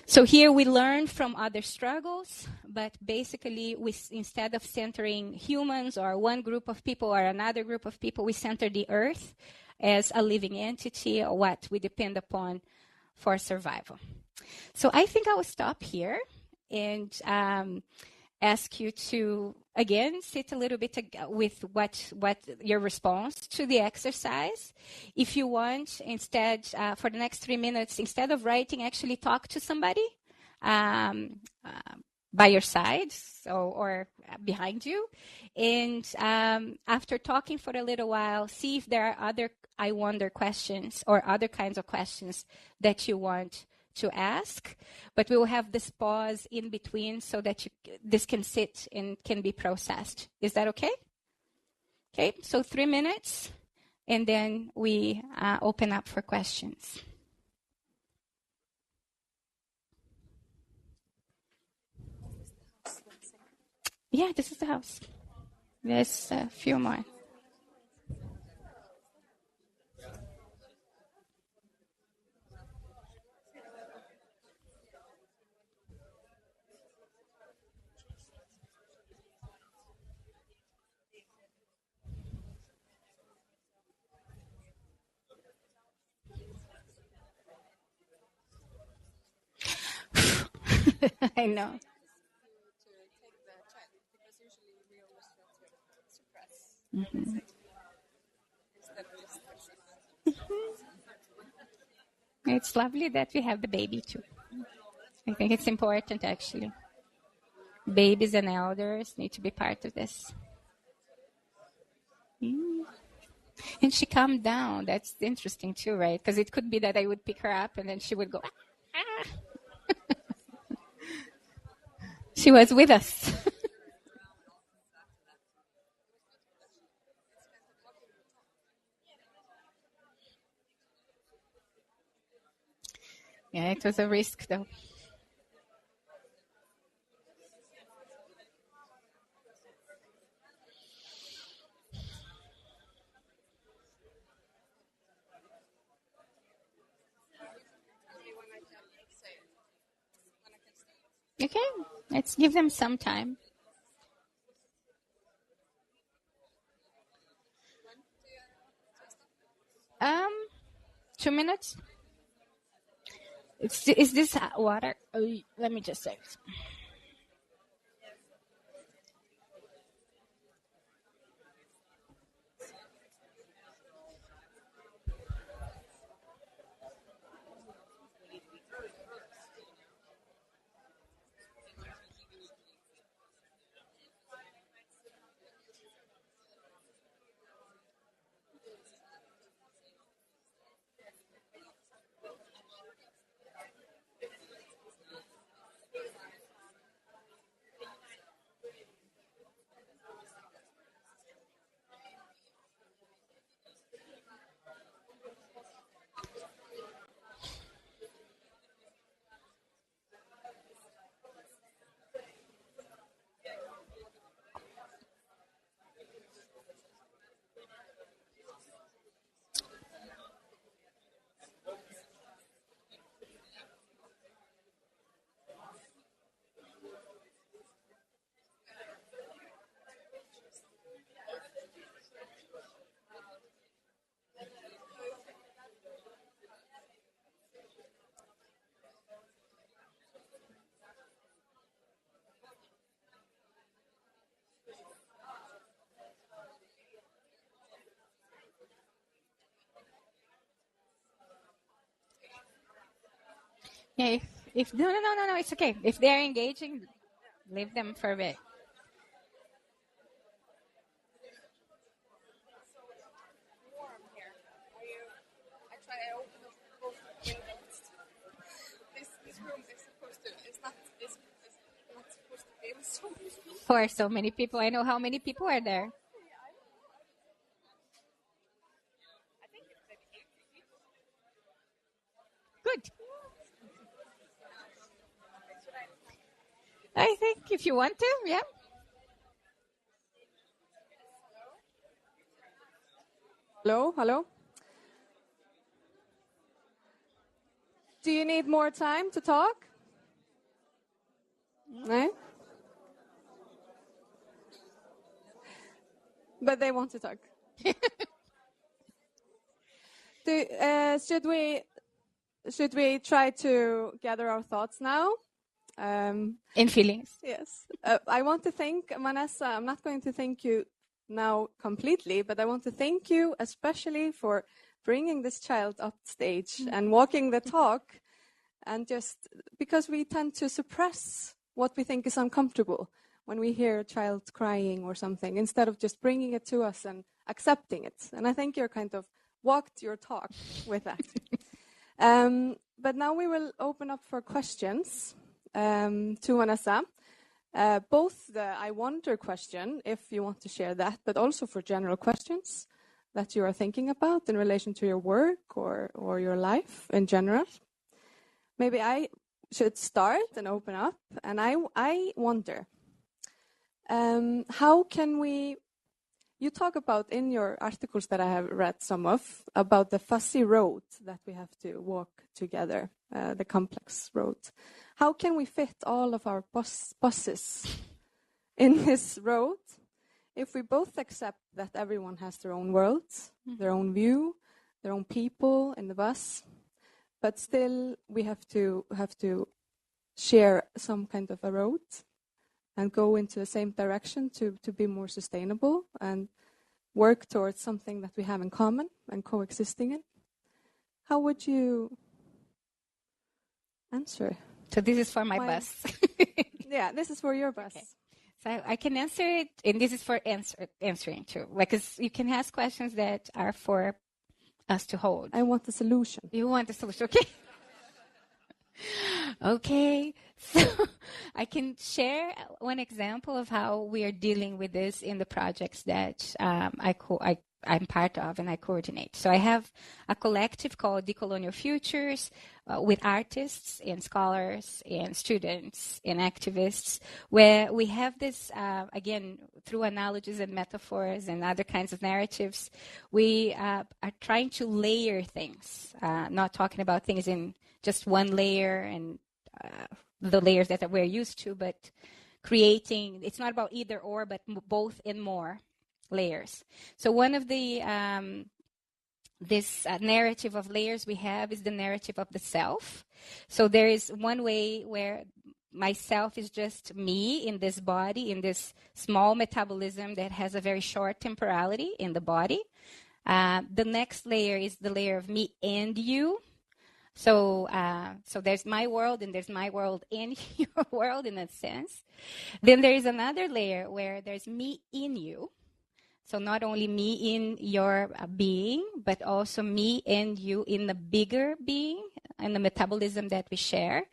So here we learn from other struggles, but basically instead of centering humans or one group of people or another group of people, we center the earth as a living entity, or what we depend upon for survival. So I think I will stop here and ask you to, again, sit a little bit with what your response to the exercise. If you want, instead, for the next 3 minutes, instead of writing, actually talk to somebody by your side, or behind you. And after talking for a little while, see if there are other I wonder questions or other kinds of questions that you want to ask, but we will have this pause in between so that this can sit and can be processed. Is that okay? Okay, so 3 minutes, and then we open up for questions. Yeah, this is the house. There's a few more. I know. Mm-hmm. It's lovely that we have the baby too. I think it's important, actually. Babies and elders need to be part of this. And she calmed down. That's interesting too, right? Because it could be that I would pick her up and then she would go, ah. She was with us. Yeah, it was a risk though. Okay, let's give them some time. Um, 2 minutes. Is this water? Oh, let me just say. Yeah, if no, it's okay. If they're engaging, leave them for a bit. For so many people, I know how many people are there. Good. I think if you want to, yeah. Hello, hello. Do you need more time to talk? No? But they want to talk. Should we try to gather our thoughts now? In feelings. Yes. I want to thank Vanessa. I'm not going to thank you now completely, but I want to thank you especially for bringing this child up stage and walking the talk, and just because we tend to suppress what we think is uncomfortable when we hear a child crying or something, instead of just bringing it to us and accepting it. And I think you're kind of walked your talk with that. But now we will open up for questions to Vanessa. Both the I wonder question, if you want to share that, but also for general questions that you are thinking about in relation to your work or your life in general. Maybe I should start and open up. And I wonder, how can we... You talk about in your articles that I have read some of, about the fuzzy road that we have to walk together, the complex road. How can we fit all of our buses in this road if we both accept that everyone has their own worlds, their own view, their own people in the bus, but still we have to share some kind of a road and go into the same direction to be more sustainable and work towards something that we have in common and coexisting in? How would you answer? So this is for my bus. Yeah, this is for your bus. Okay. So I can answer it, and this is for answering too. Because you can ask questions that are for us to hold. I want the solution. You want the solution, okay? Okay, so I can share one example of how we are dealing with this in the projects that I'm part of and I coordinate. So I have a collective called Decolonial Futures with artists and scholars and students and activists, where we have this, again, through analogies and metaphors and other kinds of narratives, we are trying to layer things, not talking about things in just one layer and the layers that we're used to, but creating, it's not about either or, but both and more layers. So one of the, this narrative of layers we have is the narrative of the self. So there is one way where myself is just me in this body, in this small metabolism that has a very short temporality in the body. The next layer is the layer of me and you. So there's my world and there's my world in your world in that sense. Then there is another layer where there's me in you. So not only me in your being, but also me and you in the bigger being and the metabolism that we share.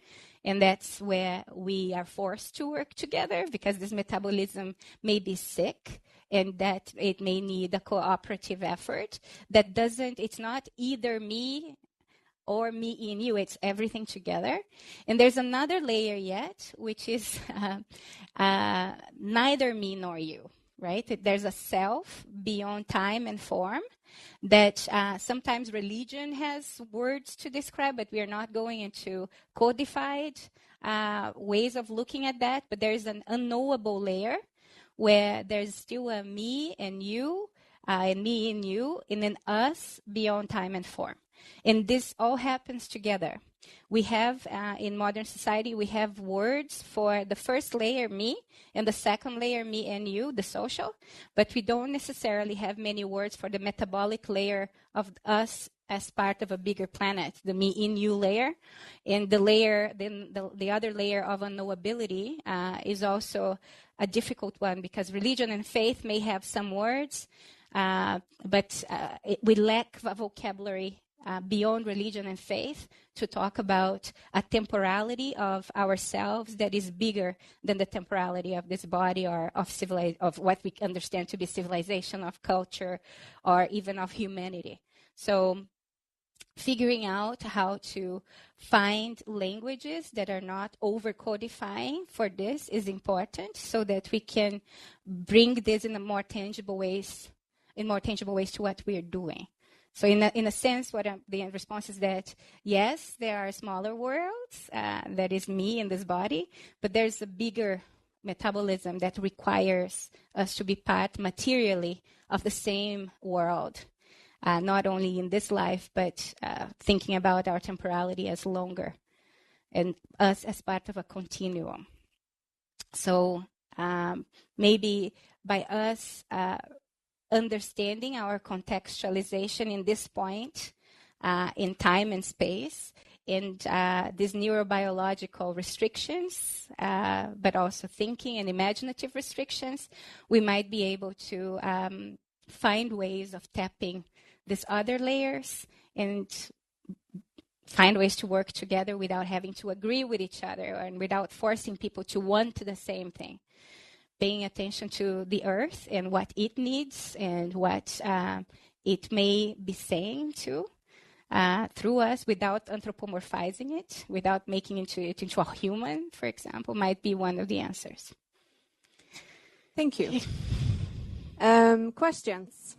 And that's where we are forced to work together because this metabolism may be sick and that it may need a cooperative effort that doesn't, it's not either me or me in you, it's everything together. And there's another layer yet, which is neither me nor you, right? There's a self beyond time and form that sometimes religion has words to describe, but we are not going into codified ways of looking at that. But there's an unknowable layer where there's still a me and you, and me in you, and then us beyond time and form. And this all happens together. We have, in modern society, we have words for the first layer, me, and the second layer, me and you, the social. But we don't necessarily have many words for the metabolic layer of us as part of a bigger planet, the me in you layer. And the layer, then the other layer of unknowability is also a difficult one, because religion and faith may have some words, but we lack a vocabulary beyond religion and faith to talk about a temporality of ourselves that is bigger than the temporality of this body, or of what we understand to be civilization, of culture, or even of humanity. So figuring out how to find languages that are not over-codifying for this is important, so that we can bring this in more tangible ways to what we're doing. So in a sense, the response is that, yes, there are smaller worlds, that is me in this body, but there's a bigger metabolism that requires us to be part materially of the same world, not only in this life, but thinking about our temporality as longer, and us as part of a continuum. So maybe by us understanding our contextualization in this point, in time and space, and these neurobiological restrictions, but also thinking and imaginative restrictions, we might be able to find ways of tapping these other layers and find ways to work together without having to agree with each other, and without forcing people to want the same thing. Paying attention to the earth and what it needs, and what it may be saying to through us, without anthropomorphizing it, without making it into a human, for example, might be one of the answers. Thank you. Questions?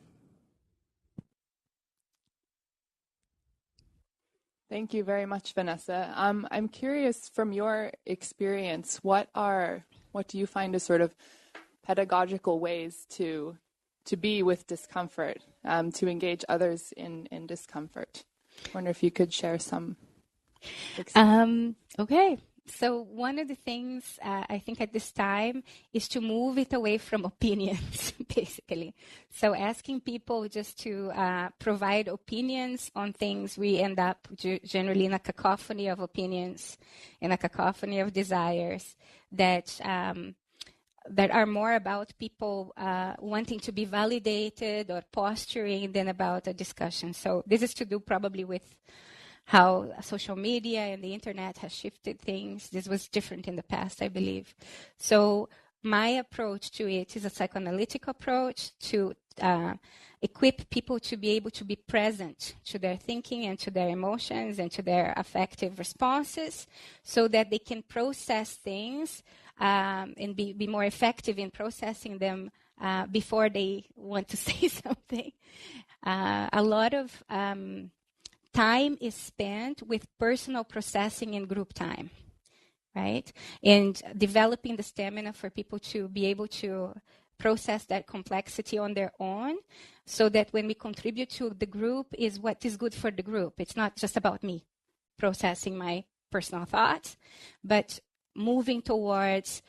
Thank you very much, Vanessa. I'm curious, from your experience, what do you find as sort of pedagogical ways to be with discomfort, to engage others in discomfort? I wonder if you could share some experience. Okay. So one of the things I think at this time is to move it away from opinions, basically. So asking people just to provide opinions on things, we end up generally in a cacophony of opinions, in a cacophony of desires that are more about people wanting to be validated or posturing than about a discussion. So this is to do probably with how social media and the internet has shifted things. This was different in the past, I believe. So my approach to it is a psychoanalytic approach to equip people to be able to be present to their thinking and to their emotions and to their affective responses, so that they can process things and be more effective in processing them before they want to say something. A lot of time is spent with personal processing and group time, right? And developing the stamina for people to be able to process that complexity on their own, so that when we contribute to the group is what is good for the group. It's not just about me processing my personal thoughts, but moving towards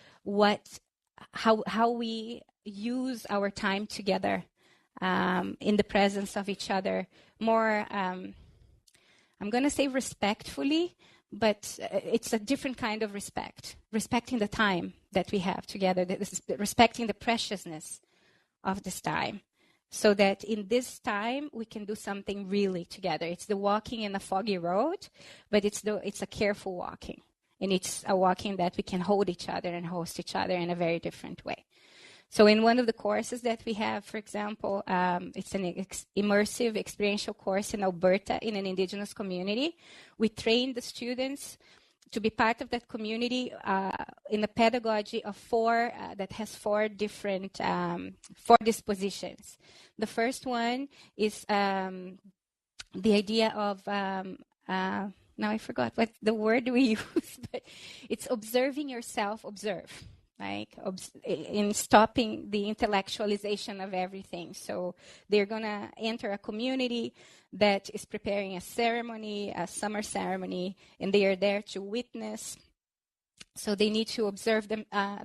how we use our time together in the presence of each other more. I'm going to say respectfully, but it's a different kind of respect. Respecting the time that we have together, respecting the preciousness of this time, so that in this time we can do something really together. It's the walking in a foggy road, but it's a careful walking. And it's a walking that we can hold each other and host each other in a very different way. So in one of the courses that we have, for example, it's an immersive experiential course in Alberta in an Indigenous community. We train the students to be part of that community in a pedagogy of that has four different dispositions. The first one is the idea of now I forgot what the word we use, but it's observing yourself, observe. Like in stopping the intellectualization of everything. So they're going to enter a community that is preparing a ceremony, a summer ceremony, and they are there to witness. So they need to observe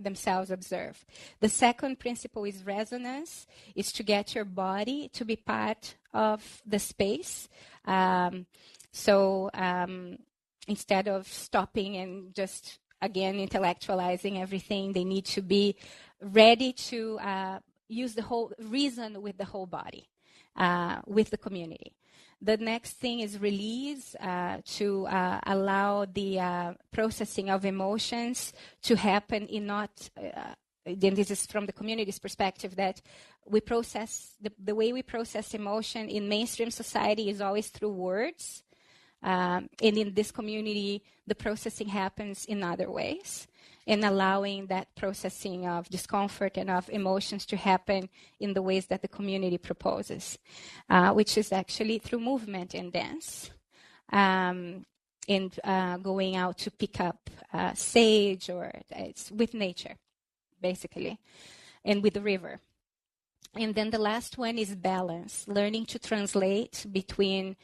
themselves observe. The second principle is resonance, is to get your body to be part of the space, So instead of stopping and just, again, intellectualizing everything, they need to be ready to use the whole reason with the whole body, with the community. The next thing is release, to allow the processing of emotions to happen in not, then this is from the community's perspective, that we process, the way we process emotion in mainstream society is always through words. And in this community, the processing happens in other ways, and allowing that processing of discomfort and of emotions to happen in the ways that the community proposes, which is actually through movement and dance, and going out to pick up sage, or it's with nature, basically, and with the river. And then the last one is balance, learning to translate between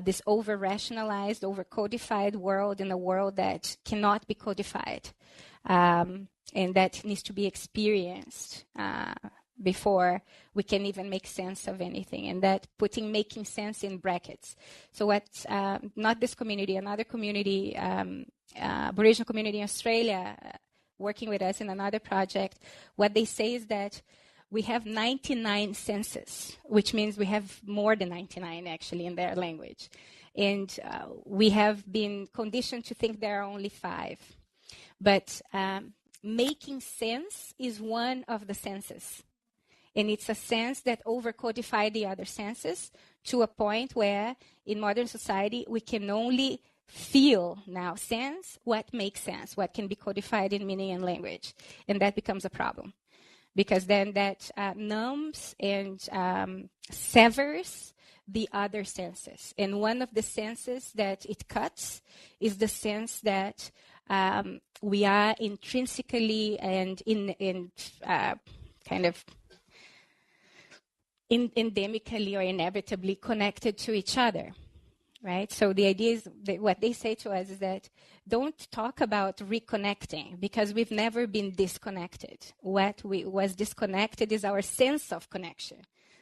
this over-rationalized, over-codified world and a world that cannot be codified, and that needs to be experienced before we can even make sense of anything. And that making sense in brackets. So what, not this community, another community, Aboriginal community in Australia, working with us in another project, what they say is that we have 99 senses, which means we have more than 99 actually in their language. And we have been conditioned to think there are only 5. But making sense is one of the senses. And it's a sense that over-codifies the other senses to a point where in modern society we can only feel now sense what makes sense, what can be codified in meaning and language. And that becomes a problem. Because then that numbs and severs the other senses. And one of the senses that it cuts is the sense that we are intrinsically and endemically or inevitably connected to each other. Right? So the idea is that what they say to us is that don't talk about reconnecting, because we've never been disconnected. What was disconnected is our sense of connection.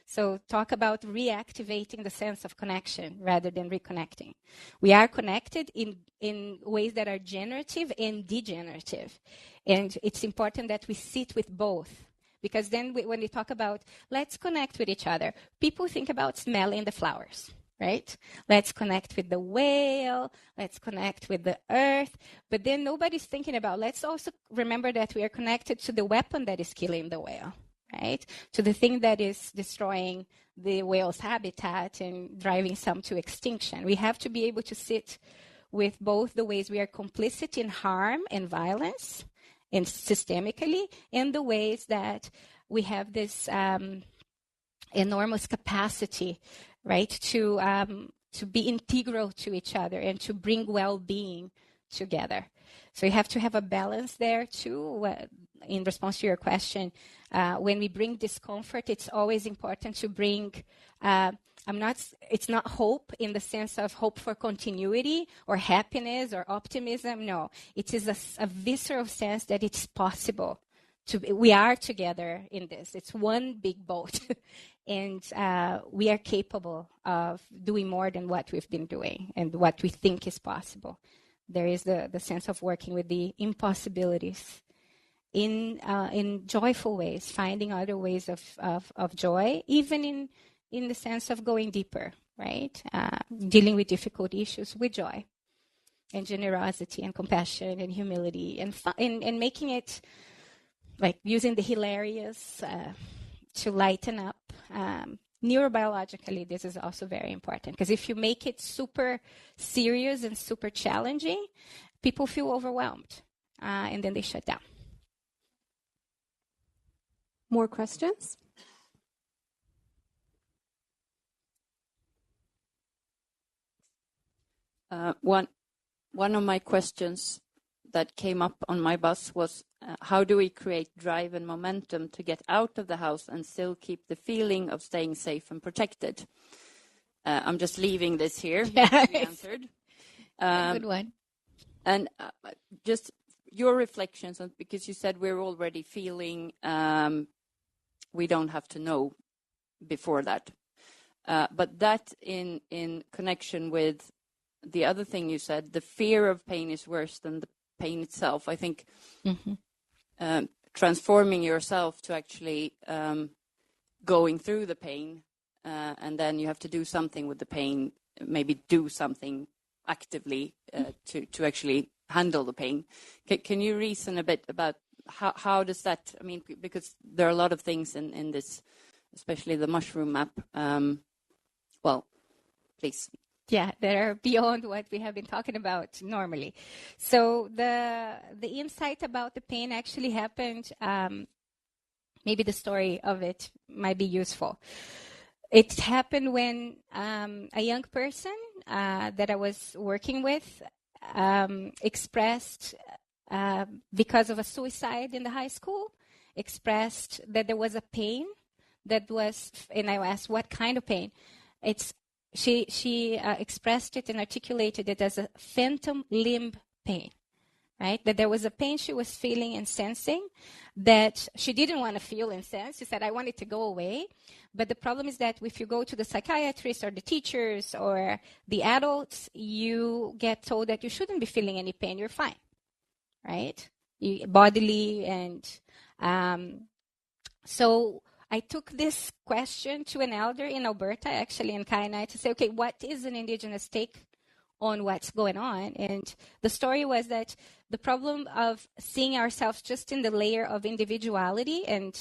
So talk about reactivating the sense of connection rather than reconnecting. We are connected in ways that are generative and degenerative. And it's important that we sit with both. Because then when we talk about let's connect with each other, people think about smelling the flowers. Right? Let's connect with the whale. Let's connect with the earth. But then nobody's thinking about, let's also remember that we are connected to the weapon that is killing the whale, right? To the thing that is destroying the whale's habitat and driving some to extinction. We have to be able to sit with both the ways we are complicit in harm and violence, and systemically, and the ways that we have this enormous capacity, right, to be integral to each other and to bring well-being together. So you have to have a balance there too. In response to your question, when we bring discomfort, it's always important to bring. It's not hope in the sense of hope for continuity or happiness or optimism. No, it is a visceral sense that it's possible. We are together in this. It's one big boat. And we are capable of doing more than what we've been doing and what we think is possible. There is the sense of working with the impossibilities in joyful ways, finding other ways of joy, even in the sense of going deeper, right? Dealing with difficult issues with joy and generosity and compassion and humility and making it like using the hilarious to lighten up. Neurobiologically, this is also very important, because if you make it super serious and super challenging, people feel overwhelmed and then they shut down. More questions? One of my questions that came up on my bus was, how do we create drive and momentum to get out of the house and still keep the feeling of staying safe and protected? I'm just leaving this here. Yeah, answered. Good one. And just your reflections on, because you said we're already feeling we don't have to know before that. But that in connection with the other thing you said, the fear of pain is worse than the pain itself. I think transforming yourself to actually going through the pain, and then you have to do something with the pain, maybe do something actively to actually handle the pain. Can you reason a bit about how does that, I mean, because there are a lot of things in this, especially the mushroom map. Well, please. Yeah, that are beyond what we have been talking about normally. So the insight about the pain actually happened, maybe the story of it might be useful. It happened when a young person that I was working with expressed, because of a suicide in the high school, expressed that there was a pain that was, and I asked, what kind of pain? She expressed it and articulated it as a phantom limb pain, right? That there was a pain she was feeling and sensing that she didn't want to feel and sense. She said, I want it to go away. But the problem is that if you go to the psychiatrist or the teachers or the adults, you get told that you shouldn't be feeling any pain. You're fine, right? Bodily and so I took this question to an elder in Alberta, actually in Kainai, to say, okay, what is an Indigenous take on what's going on? And the story was that the problem of seeing ourselves just in the layer of individuality and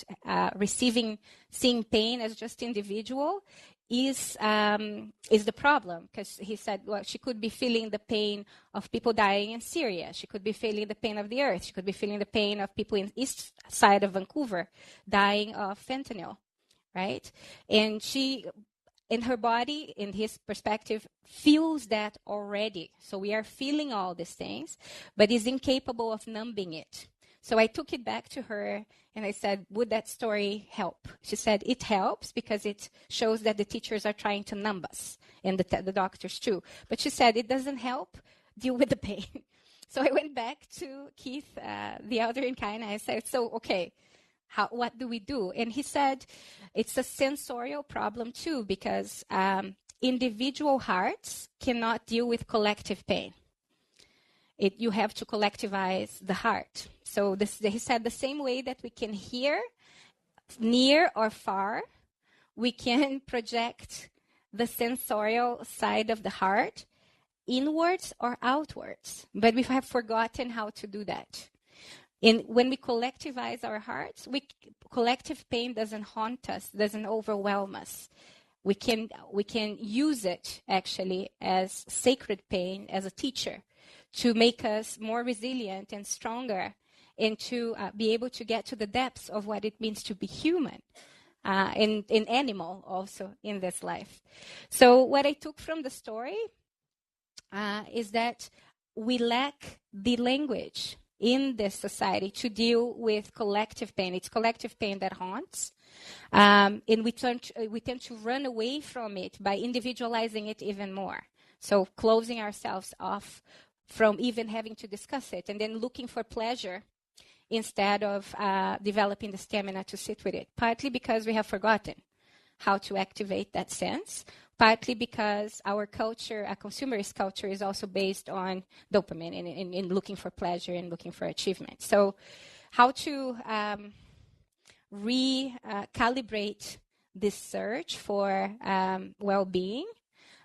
seeing pain as just individual is the problem. Because he said, well, she could be feeling the pain of people dying in Syria. She could be feeling the pain of the earth. She could be feeling the pain of people in east side of Vancouver dying of fentanyl, right? And she, in her body, in his perspective, feels that already. So we are feeling all these things, but is incapable of numbing it. So I took it back to her and I said, would that story help? She said, it helps because it shows that the teachers are trying to numb us and the doctors too. But she said, it doesn't help deal with the pain. So I went back to Keith, the elder in Kaina. I said, so, okay, what do we do? And he said, it's a sensorial problem too, because individual hearts cannot deal with collective pain. You have to collectivize the heart. So he said the same way that we can hear near or far, we can project the sensorial side of the heart inwards or outwards. But we have forgotten how to do that. And when we collectivize our hearts, collective pain doesn't haunt us, doesn't overwhelm us. We can use it actually as sacred pain, as a teacher, to make us more resilient and stronger, and to be able to get to the depths of what it means to be human, and animal also in this life. So what I took from the story is that we lack the language in this society to deal with collective pain. It's collective pain that haunts. And we tend to run away from it by individualizing it even more. So closing ourselves off from even having to discuss it, and then looking for pleasure instead of developing the stamina to sit with it. Partly because we have forgotten how to activate that sense. Partly because our culture, a consumerist culture, is also based on dopamine and looking for pleasure and looking for achievement. So how to recalibrate this search for well-being,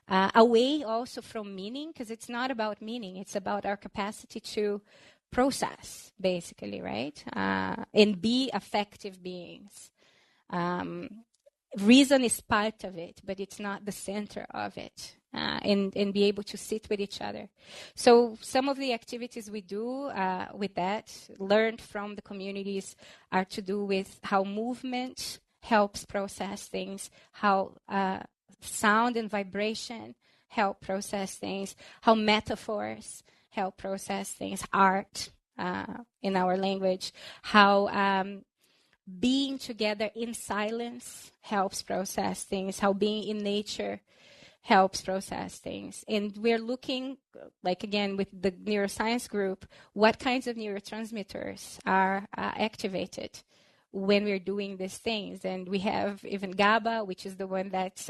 away also from meaning, because it's not about meaning, it's about our capacity to process, basically, right? And be effective beings. Reason is part of it, but it's not the center of it, and be able to sit with each other. So some of the activities we do with that, learned from the communities, are to do with how movement helps process things, how sound and vibration help process things, how metaphors help process things, art in our language, how being together in silence helps process things, how being in nature helps process things. And we're looking, like again, with the neuroscience group, what kinds of neurotransmitters are activated when we're doing these things. And we have even GABA, which is the one that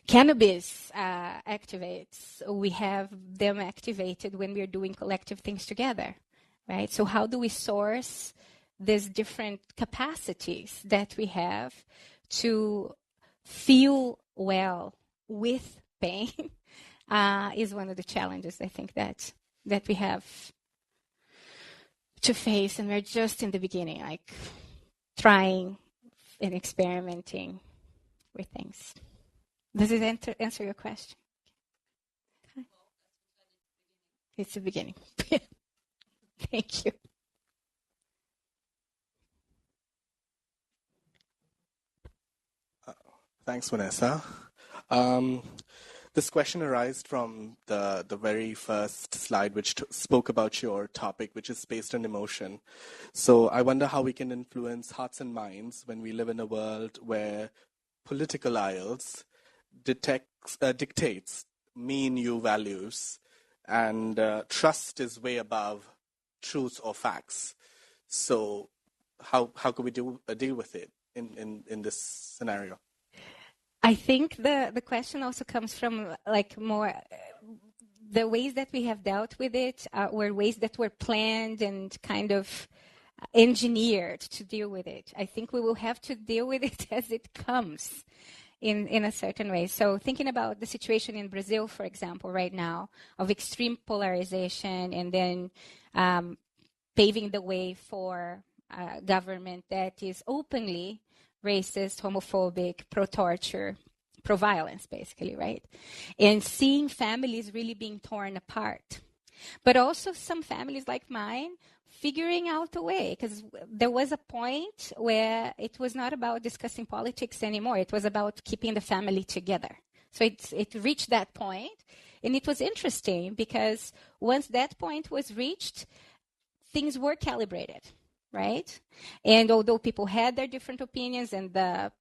cannabis activates. We have them activated when we're doing collective things together, right? So how do we source these different capacities that we have to feel well with pain is one of the challenges, I think, that we have to face. And we're just in the beginning, like trying and experimenting with things. Does it answer your question? Okay. It's the beginning. Thank you. Thanks, Vanessa. This question arises from the very first slide, which spoke about your topic, which is based on emotion. So I wonder how we can influence hearts and minds when we live in a world where political aisles dictates me and you values, and trust is way above truth or facts. So how could we deal with it in this scenario? I think the question also comes from like more the ways that we have dealt with it were ways that were planned and kind of engineered to deal with it. I think we will have to deal with it as it comes in a certain way. So thinking about the situation in Brazil, for example, right now, of extreme polarization, and then paving the way for a government that is openly racist, homophobic, pro-torture, pro-violence, basically, right? And seeing families really being torn apart. But also some families like mine figuring out a way, because there was a point where it was not about discussing politics anymore. It was about keeping the family together. So it reached that point, and it was interesting because once that point was reached, things were calibrated, right? And although people had their different opinions and that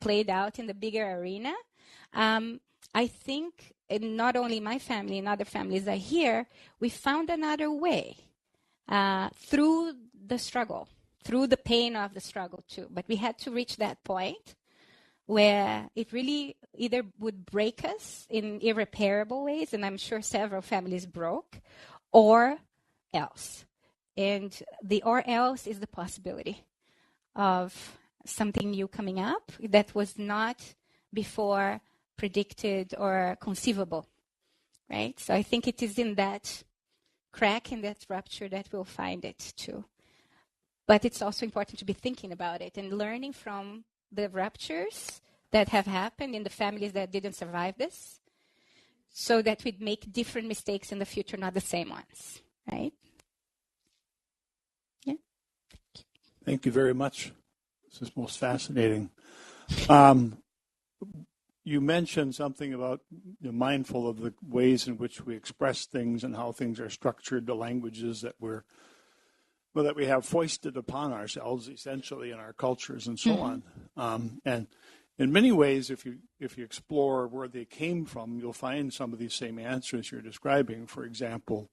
played out in the bigger arena, I think not only my family and other families are here, we found another way through the struggle, through the pain of the struggle too. But we had to reach that point where it really either would break us in irreparable ways, and I'm sure several families broke, or else. And the or else is the possibility of something new coming up that was not before predicted or conceivable, right? So I think it is in that crack, in that rupture, that we'll find it too. But it's also important to be thinking about it and learning from the ruptures that have happened in the families that didn't survive this, so that we'd make different mistakes in the future, not the same ones, right? Yeah. Thank you very much. This is most fascinating. You mentioned something about mindful of the ways in which we express things and how things are structured, the languages that that we have foisted upon ourselves, essentially, in our cultures and so on. And in many ways, if you explore where they came from, you'll find some of these same answers you're describing. For example,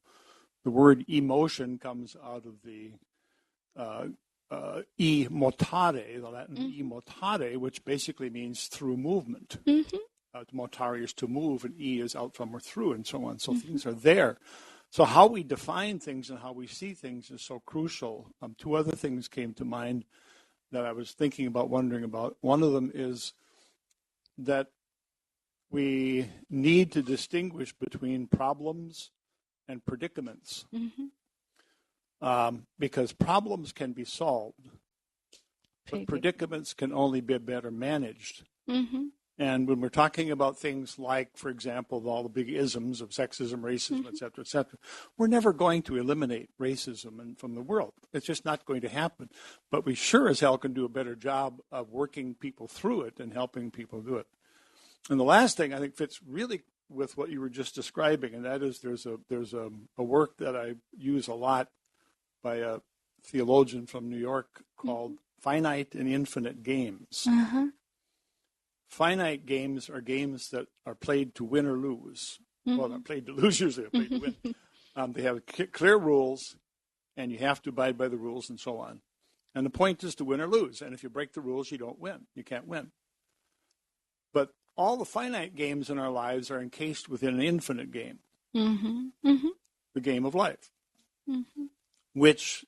the word emotion comes out of the e motare, the Latin e motare, which basically means through movement. Motare is to move, and e is out from or through, and so on. So things are there. So how we define things and how we see things is so crucial. Two other things came to mind that I was thinking about, wondering about. One of them is that we need to distinguish between problems and predicaments. Because problems can be solved, but predicaments can only be better managed. And when we're talking about things like, for example, all the big isms of sexism, racism, et cetera, we're never going to eliminate racism from the world. It's just not going to happen. But we sure as hell can do a better job of working people through it and helping people do it. And the last thing I think fits really with what you were just describing, and that is there's a work that I use a lot by a theologian from New York called Finite and Infinite Games. Finite games are games that are played to win or lose. Well, not played to lose, usually they're played to win. They have clear rules, and you have to abide by the rules and so on. And the point is to win or lose. And if you break the rules, you don't win. You can't win. But all the finite games in our lives are encased within an infinite game, the game of life, which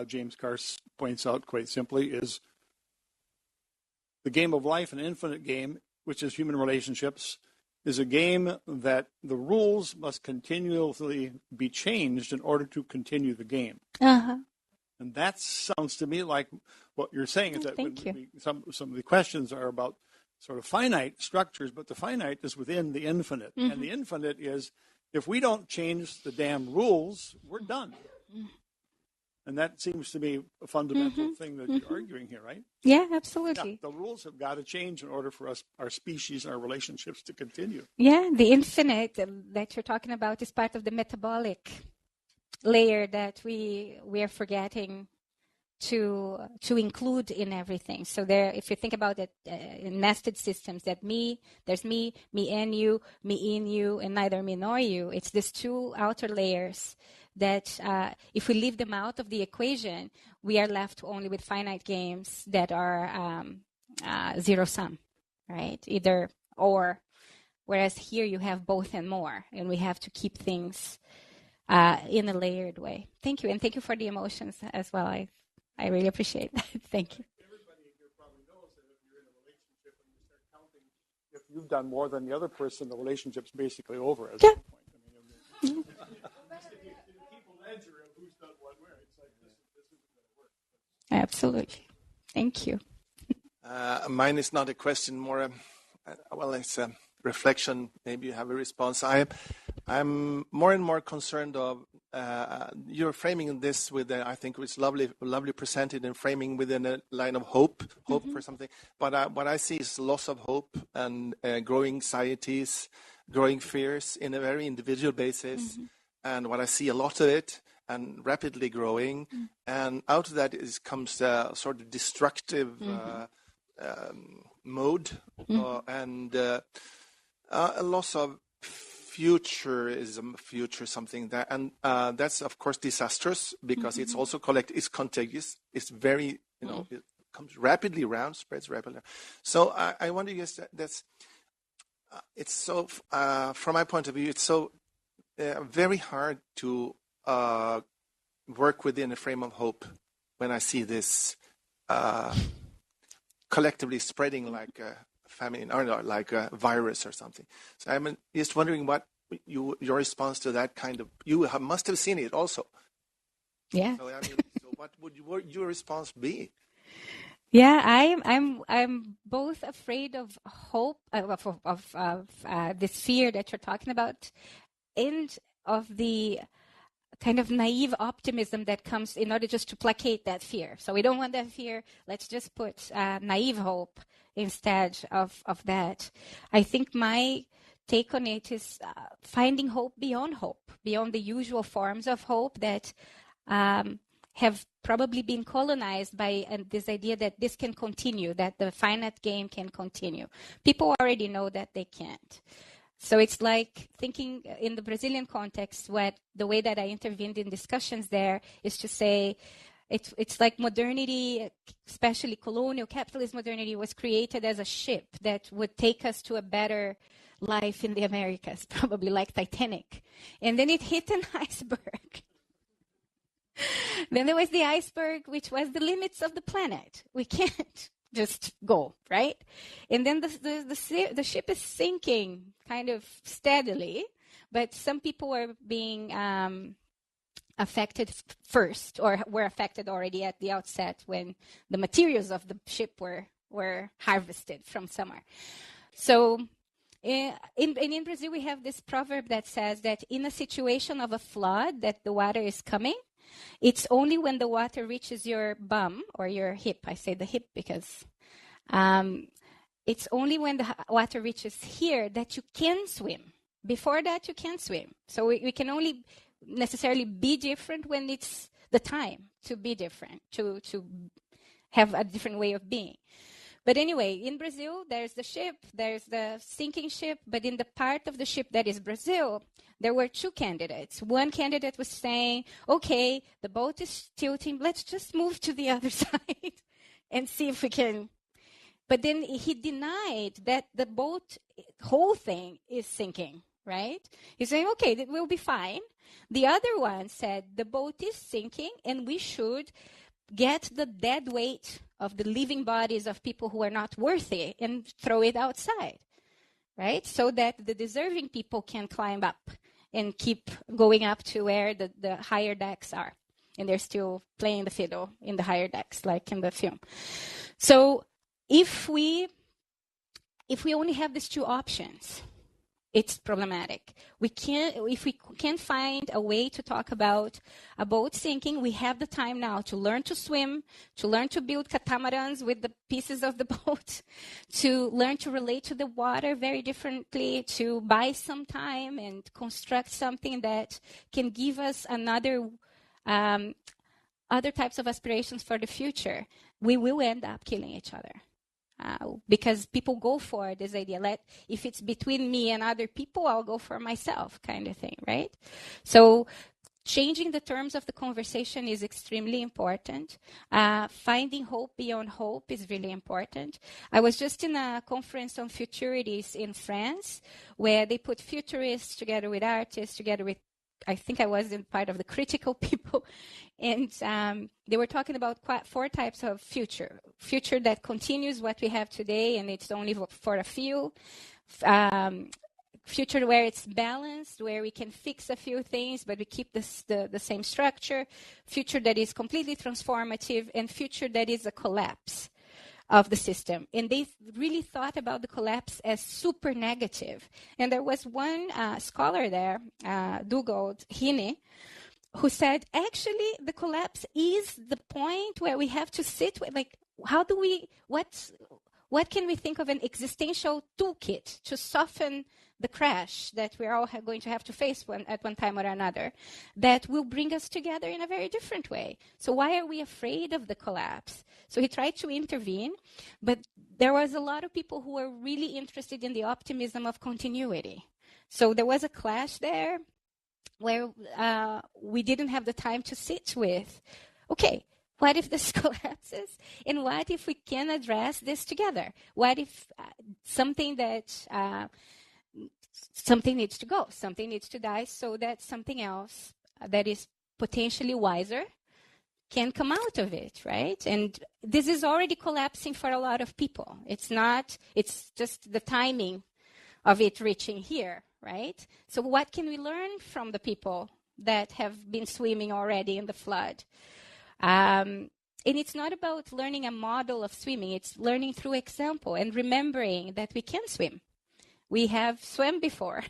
James Carse points out quite simply is the game of life, an infinite game, which is human relationships, is a game that the rules must continually be changed in order to continue the game. And that sounds to me like what you're saying is that some of the questions are about sort of finite structures, but the finite is within the infinite. And the infinite is, if we don't change the damn rules, we're done. And that seems to be a fundamental thing that you're arguing here, right? Yeah, absolutely. Yeah, the rules have got to change in order for us, our species and our relationships to continue. Yeah, the infinite that you're talking about is part of the metabolic layer that we are forgetting to include in everything. So there, if you think about it in nested systems, that there's me and you, me in you, and neither me nor you. It's these two outer layers that if we leave them out of the equation, we are left only with finite games that are zero sum, right? Either or. Whereas here you have both and more, and we have to keep things in a layered way. Thank you, and thank you for the emotions as well. I really appreciate that. Thank you. Everybody here probably knows that if you're in a relationship and you start counting, if you've done more than the other person, the relationship's basically over at that point. I mean, keep a ledger of who's done what where. It's like this isn't going to work. Absolutely. Thank you. Mine is not a question, more it's a reflection. Maybe you have a response. I'm more and more concerned of you're framing this with I think it's lovely presented and framing within a line of hope for something. But what I see is loss of hope and growing anxieties, growing fears in a very individual basis. And what I see a lot of it and rapidly growing, and out of that comes a sort of destructive mode and a loss of future something that, and that's of course disastrous because it's also it's contagious. It's very it comes rapidly around, spreads rapidly. So I wonder, yes, that's it's so from my point of view, it's so very hard to work within a frame of hope when I see this collectively spreading like a famine or like a virus or something. So I'm just wondering what your response to that kind of, must have seen it also. Yeah. So, so what would your response be? Yeah, I'm both afraid of hope, of this fear that you're talking about, and of the kind of naive optimism that comes in order just to placate that fear. So we don't want that fear. Let's just put naive hope instead of that. I think my take on it is finding hope, beyond the usual forms of hope that have probably been colonized by this idea that this can continue, that the finite game can continue. People already know that they can't. So it's like thinking in the Brazilian context, the way that I intervened in discussions there is to say, it's like modernity, especially colonial capitalist modernity, was created as a ship that would take us to a better life in the Americas, probably like Titanic. And then it hit an iceberg. Then there was the iceberg, which was the limits of the planet. We can't just go, right? And then the ship is sinking kind of steadily, but some people are being affected first, or were affected already at the outset when the materials of the ship were harvested from somewhere. So in Brazil, we have this proverb that says that in a situation of a flood, that the water is coming. It's only when the water reaches your bum or your hip. I say the hip because it's only when the water reaches here that you can swim. Before that, you can't swim. So we can only necessarily be different when it's the time to be different, to have a different way of being. But anyway, in Brazil, there's the ship, there's the sinking ship, but in the part of the ship that is Brazil, there were two candidates. One candidate was saying, okay, the boat is tilting, let's just move to the other side and see if we can. But then he denied that the boat, whole thing is sinking, right? He's saying, okay, that will be fine. The other one said the boat is sinking and we should get the dead weight of the living bodies of people who are not worthy and throw it outside, right? So that the deserving people can climb up and keep going up to where the higher decks are. And they're still playing the fiddle in the higher decks, like in the film. So if we only have these two options, it's problematic. If we can't find a way to talk about a boat sinking, we have the time now to learn to swim, to learn to build catamarans with the pieces of the boat, to learn to relate to the water very differently, to buy some time and construct something that can give us other types of aspirations for the future. We will end up killing each other. Because people go for this idea, if it's between me and other people, I'll go for myself, kind of thing, right? So changing the terms of the conversation is extremely important. Finding hope beyond hope is really important. I was just in a conference on futurities in France, where they put futurists together with artists, together with, I think I was in part of the critical people, and they were talking about 4 types of future. Future that continues what we have today, and it's only for a few. Future where it's balanced, where we can fix a few things, but we keep the same structure. Future that is completely transformative, and future that is a collapse of the system. And they really thought about the collapse as super negative. And there was one scholar there, Dugald Hine, who said, actually, the collapse is the point where we have to sit with, like, what can we think of an existential toolkit to soften the crash that we're all going to have to face at one time or another, that will bring us together in a very different way. So why are we afraid of the collapse? So he tried to intervene, but there was a lot of people who were really interested in the optimism of continuity. So there was a clash there where we didn't have the time to sit with, okay, what if this collapses? And what if we can address this together? What if something needs to go, something needs to die, so that something else that is potentially wiser can come out of it, right? And this is already collapsing for a lot of people. It's just the timing of it reaching here, right? So what can we learn from the people that have been swimming already in the flood? And it's not about learning a model of swimming. It's learning through example and remembering that we can swim. We have swum before.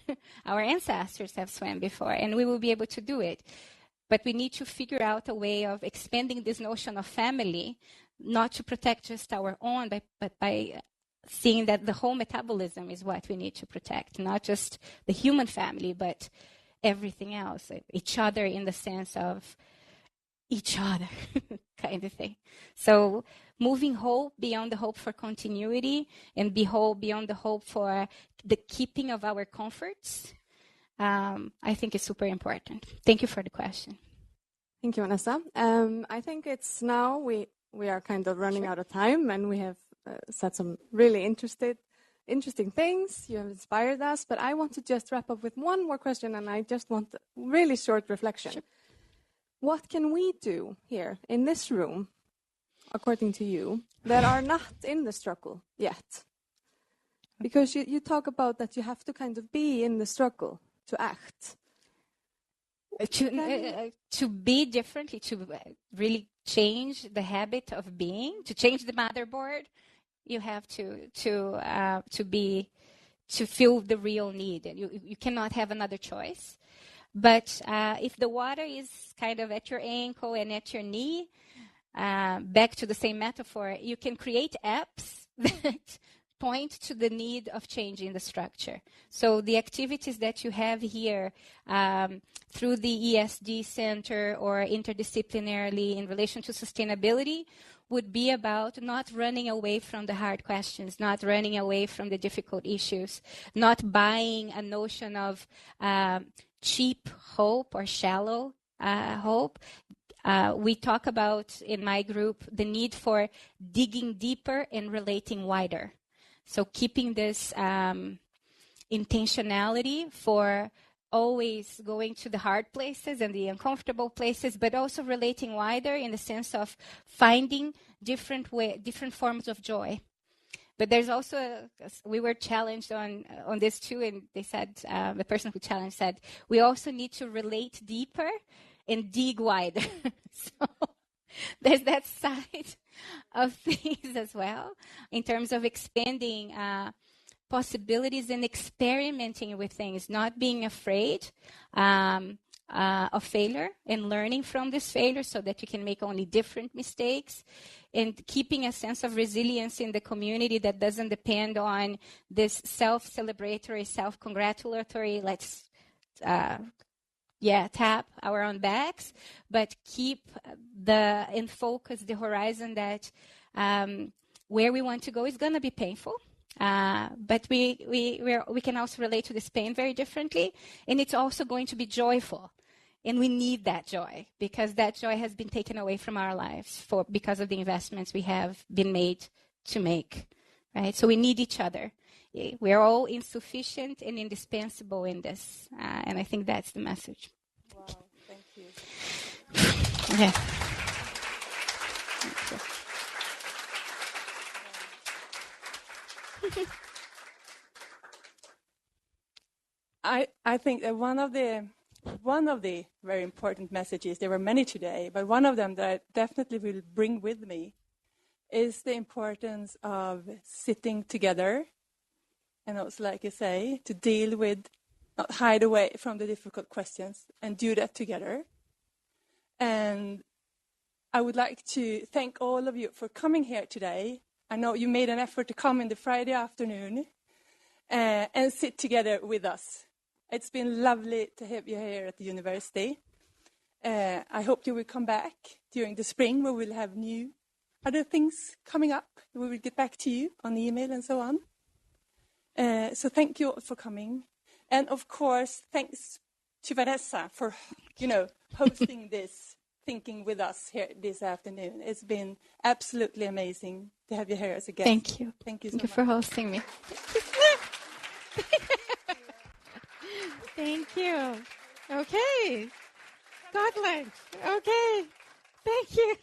Our ancestors have swum before, and we will be able to do it. But we need to figure out a way of expanding this notion of family, not to protect just our own, but by seeing that the whole metabolism is what we need to protect, not just the human family, but everything else, each other in the sense of each other kind of thing. So moving hope beyond the hope for continuity and hope beyond the hope for the keeping of our comforts, I think is super important. Thank you for the question. Thank you, Vanessa. I think it's now we are kind of running out of time, and we have said some really interesting things. You have inspired us, but I want to just wrap up with one more question, and I just want a really short reflection. Sure. What can we do here in this room, according to you, that are not in the struggle yet? Because you talk about that you have to kind of be in the struggle to act. To be differently, to really change the habit of being, to change the motherboard, you have to feel the real need. And you cannot have another choice. But if the water is kind of at your ankle and at your knee, back to the same metaphor, you can create apps that point to the need of changing the structure. So the activities that you have here through the ESD Center or interdisciplinarily in relation to sustainability would be about not running away from the hard questions, not running away from the difficult issues, not buying a notion of cheap hope or shallow hope. We talk about, in my group, the need for digging deeper and relating wider. So keeping this intentionality for always going to the hard places and the uncomfortable places, but also relating wider in the sense of finding different forms of joy. But there's also, we were challenged on this too, and they said, the person who challenged said, we also need to relate deeper and dig wider. So there's that side of things as well, in terms of expanding possibilities and experimenting with things, not being afraid of failure and learning from this failure so that you can make only different mistakes, and keeping a sense of resilience in the community that doesn't depend on this self-celebratory, self-congratulatory, let's tap our own backs, but keep in focus the horizon that where we want to go is going to be painful. But we can also relate to this pain very differently, and it's also going to be joyful, and we need that joy because that joy has been taken away from our lives because of the investments we have been made to make, right? So we need each other. We're all insufficient and indispensable in this, and I think that's the message. Wow, thank you. Okay. I think that one of the very important messages, there were many today, but one of them that I definitely will bring with me is the importance of sitting together, and also, like you say, to deal with, not hide away from the difficult questions, and do that together. And I would like to thank all of you for coming here today. I know you made an effort to come in the Friday afternoon and sit together with us. It's been lovely to have you here at the university. I hope you will come back during the spring, where we'll have new other things coming up. We will get back to you on email and so on. So thank you all for coming. And of course, thanks to Vanessa for, hosting this thinking with us here this afternoon. It's been absolutely amazing to have you here as a guest. Thank you. Thank you so Thank you much for hosting me. Thank you. Okay. Gotland. Okay. Thank you.